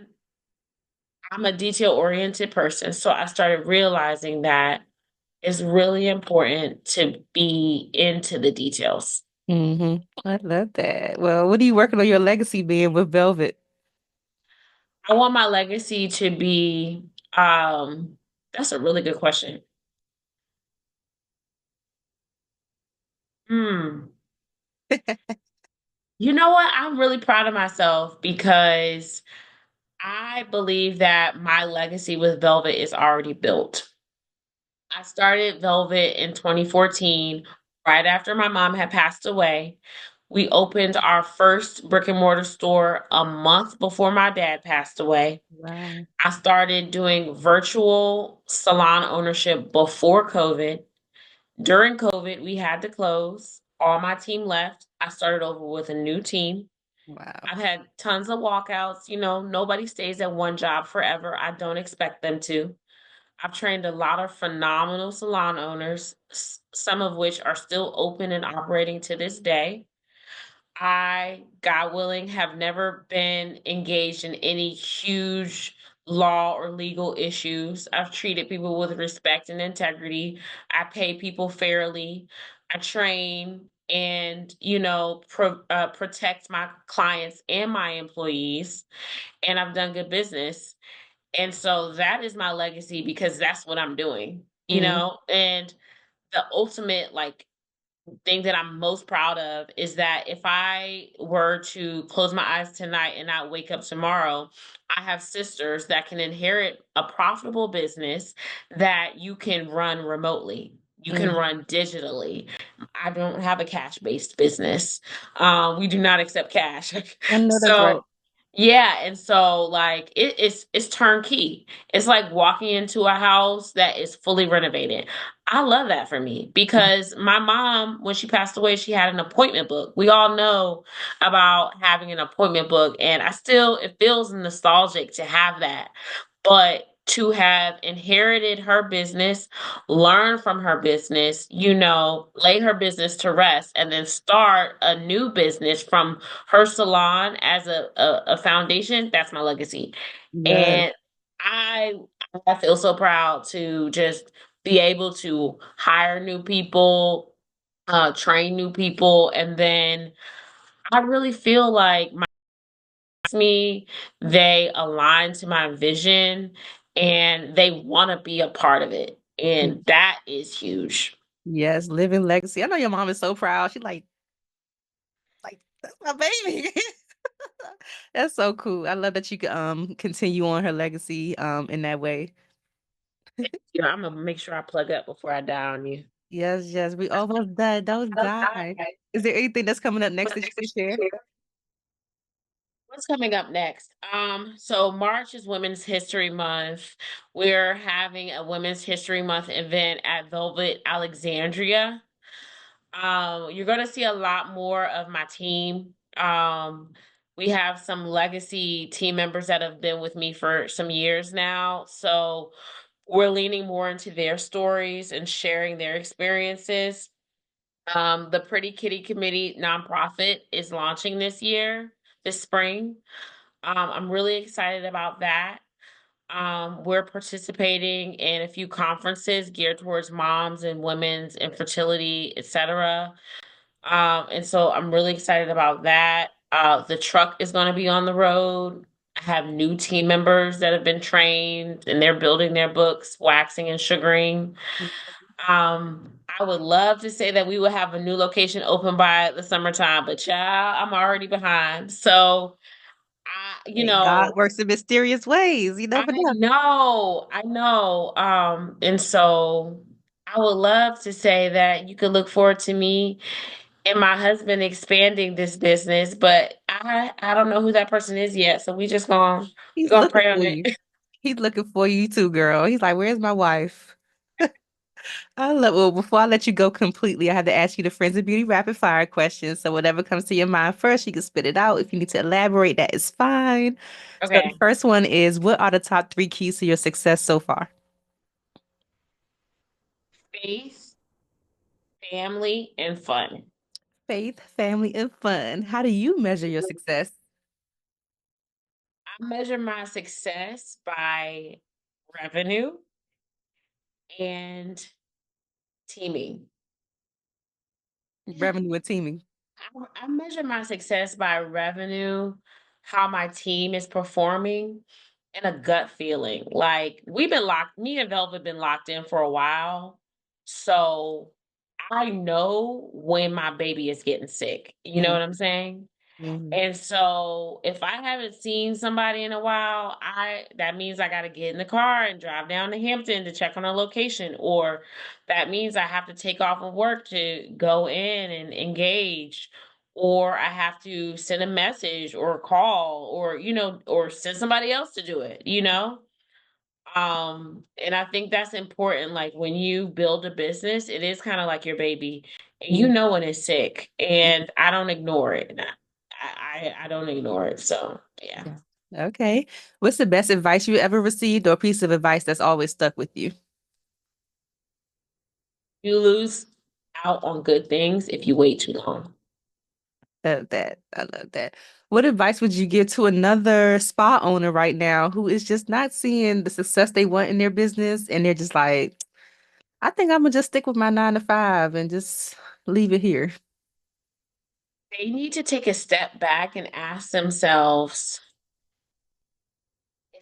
I'm a detail oriented person. So I started realizing that it's really important to be into the details. Hmm. I love that. Well, what are you working on your legacy being with Velvet? I want my legacy to be, that's a really good question. Hmm. You know what? I'm really proud of myself because I believe that my legacy with Velvet is already built. I started Velvet in 2014, right after my mom had passed away. We opened our first brick and mortar store a month before my dad passed away. Wow. I started doing virtual salon ownership before COVID. During COVID, we had to close. All my team left. I started over with a new team. Wow. I've had tons of walkouts. Nobody stays at one job forever. I don't expect them to. I've trained a lot of phenomenal salon owners, some of which are still open and operating to this day. I, God willing, have never been engaged in any huge law or legal issues. I've treated people with respect and integrity. I pay people fairly. I train and, protect my clients and my employees. And I've done good business. And so that is my legacy because that's what I'm doing, Mm, and the ultimate like thing that I'm most proud of is that if I were to close my eyes tonight and not wake up tomorrow, I have sisters that can inherit a profitable business that you can run remotely. You can mm. run digitally. I don't have a cash based business. We do not accept cash. I know that's right. So yeah, and so like it's turnkey. It's like walking into a house that is fully renovated. I love that for me because my mom, when she passed away, she had an appointment book. We all know about having an appointment book, and it feels nostalgic to have that. But to have inherited her business, learn from her business, lay her business to rest, and then start a new business from her salon as a foundation, that's my legacy. Yes. And I I feel so proud to just be able to hire new people, train new people, and then I really feel like me, they align to my vision and they want to be a part of it. And that is huge. Yes, living legacy. I know your mom is so proud. She like that's my baby. That's so cool. I love that you can continue on her legacy in that way. I'm gonna make sure I plug up before I die on you. Yes, yes. We almost done. Those guys. Is there anything that's coming up next that you can share? What's coming up next? So March is Women's History Month. We're having a Women's History Month event at Velvet Alexandria. You're gonna see a lot more of my team. We have some legacy team members that have been with me for some years now. So we're leaning more into their stories and sharing their experiences. The Pretty Kitty Committee nonprofit is launching this spring. I'm really excited about that. We're participating in a few conferences geared towards moms and women's infertility, etc. And so I'm really excited about that. The truck is going to be on the road. I have new team members that have been trained and they're building their books, waxing and sugaring. I would love to say that we will have a new location open by the summertime, but child, I'm already behind. So I, you Hey, God know, works in mysterious ways. You I never know. I know. And so I would love to say that you could look forward to me and my husband expanding this business, but I don't know who that person is yet. So we He's gonna looking pray on for it. you. He's looking for you too, girl. He's like, "Where's my wife?" I love. Well, before I let you go completely, I have to ask you the Friends of Beauty rapid fire questions. So whatever comes to your mind first, you can spit it out. If you need to elaborate, that is fine. So the Okay. first one is, what are the top three keys to your success so far? Faith, family, and fun. Faith, family, and fun. How do you measure your success? I measure my success by revenue and teaming. Revenue and teaming. I measure my success by revenue, how my team is performing, and a gut feeling. Like me and Velvet been locked in for a while. So I know when my baby is getting sick. You know Mm, what I'm saying? mhm. And so if I haven't seen somebody in a while, I that means I got to get in the car and drive down to Hampton to check on a location, or that means I have to take off of work to go in and engage, or I have to send a message or call or or send somebody else to do it. And I think that's important. Like when you build a business, it is kind of like your baby. And you Mm, know when it's sick, mm, and I don't ignore it. I I don't ignore it. So yeah. Okay. What's the best advice you ever received or piece of advice that's always stuck with you? You lose out on good things if you wait too long. Love that. I love that. What advice would you give to another spa owner right now who is just not seeing the success they want in their business and they're just like, I think I'm gonna just stick with my 9 to 5 and just leave it here. They need to take a step back and ask themselves,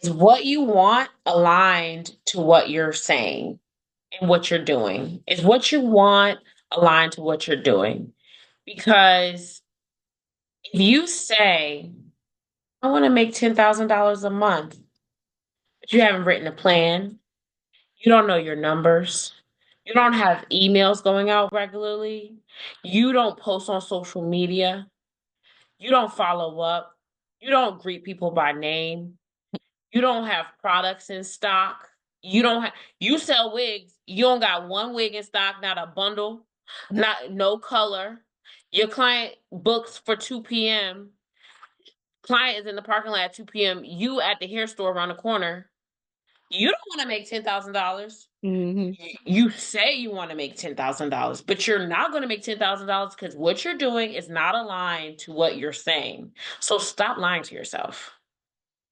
is what you want aligned to what you're saying and what you're doing? Is what you want aligned to what you're doing? Because if you say, I want to make $10,000 a month, but you haven't written a plan, you don't know your numbers, you don't have emails going out regularly, you don't post on social media, you don't follow up, you don't greet people by name, you don't have products in stock, you sell wigs, you don't got one wig in stock, not a bundle, no color. Your client books for 2 p.m. Client is in the parking lot at 2 p.m. You at the hair store around the corner. You don't want to make $10,000. Mm-hmm. You say you want to make $10,000, but you're not going to make $10,000 because what you're doing is not aligned to what you're saying. So stop lying to yourself.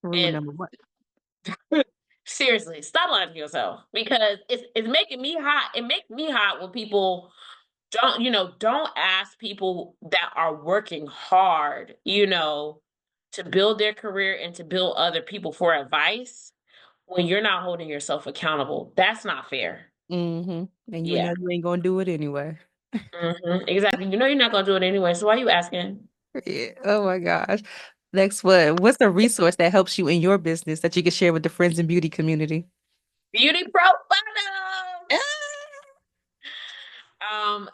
Rule And number one. seriously, stop lying to yourself because it's making me hot. It makes me hot when people don't ask people that are working hard, to build their career and to build other people for advice when you're not holding yourself accountable. That's not fair. Mm-hmm. And you Yeah. know you ain't gonna do it anyway. Exactly. You know you're not gonna do it anyway. So why are you asking? Yeah. Oh my gosh. Next one. What's the resource that helps you in your business that you can share with the friends and beauty community? Beauty Pro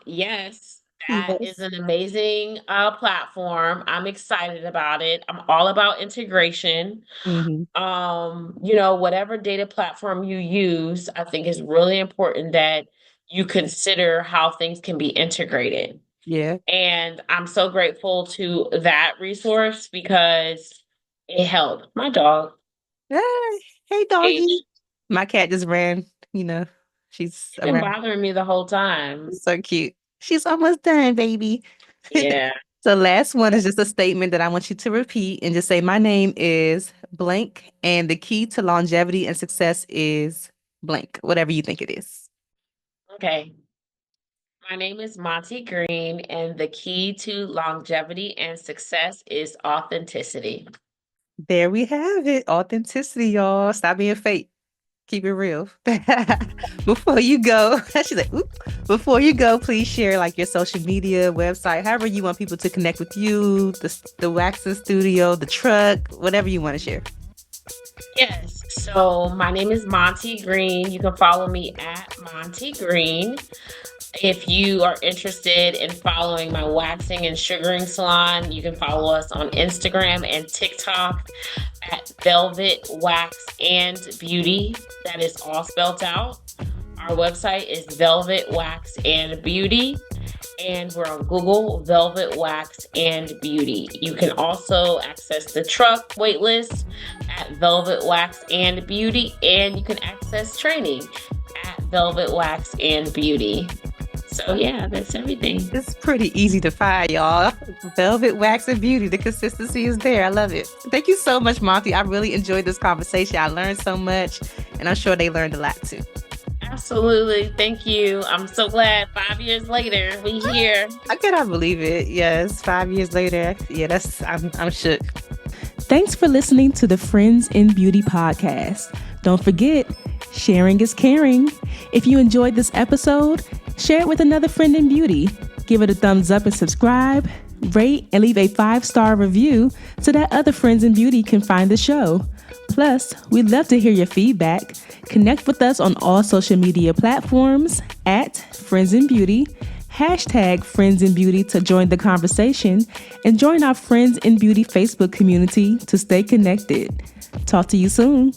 yes, that is Yes. an amazing platform. I'm excited about it. I'm all about integration. Mm-hmm. Whatever data platform you use, I think is really important that you consider how things can be integrated. Yeah. And I'm so grateful to that resource because it helped my dog. Hey, doggy. Paige. My cat just ran, she's She's been around. bothering me the whole time. So cute. She's almost done, baby. Yeah. So last one is just a statement that I want you to repeat and just say, my name is blank, and the key to longevity and success is blank, whatever you think it is. Okay. My name is Monty Green, and the key to longevity and success is authenticity. There we have it. Authenticity, y'all. Stop being fake. Keep it real. Before you go, she's like, oop. Before you go, please share like your social media, website, however you want people to connect with you, the waxing studio, the truck, whatever you want to share. Yes. So my name is Monty Green. You can follow me at Monty Green. If you are interested in following my waxing and sugaring salon, you can follow us on Instagram and TikTok at Velvet Wax and Beauty. That is all spelled out. Our website is Velvet Wax and Beauty, and we're on Google, Velvet Wax and Beauty. You can also access the truck waitlist at Velvet Wax and Beauty, and you can access training at Velvet Wax and Beauty. So yeah, that's everything. It's pretty easy to find, y'all. Velvet Wax and Beauty. The consistency is there. I love it. Thank you so much, Monty. I really enjoyed this conversation. I learned so much, and I'm sure they learned a lot too. Absolutely. Thank you. I'm so glad 5 years later we here. I cannot believe it. Yes, 5 years later. Yeah, I'm shook. Thanks for listening to the Friends in Beauty podcast. Don't forget, sharing is caring. If you enjoyed this episode, share it with another friend in beauty. Give it a thumbs up and subscribe, rate, and leave a 5-star review so that other friends in beauty can find the show. Plus, we'd love to hear your feedback. Connect with us on all social media platforms at Friends in Beauty, hashtag Friends in Beauty to join the conversation, and join our Friends in Beauty Facebook community to stay connected. Talk to you soon.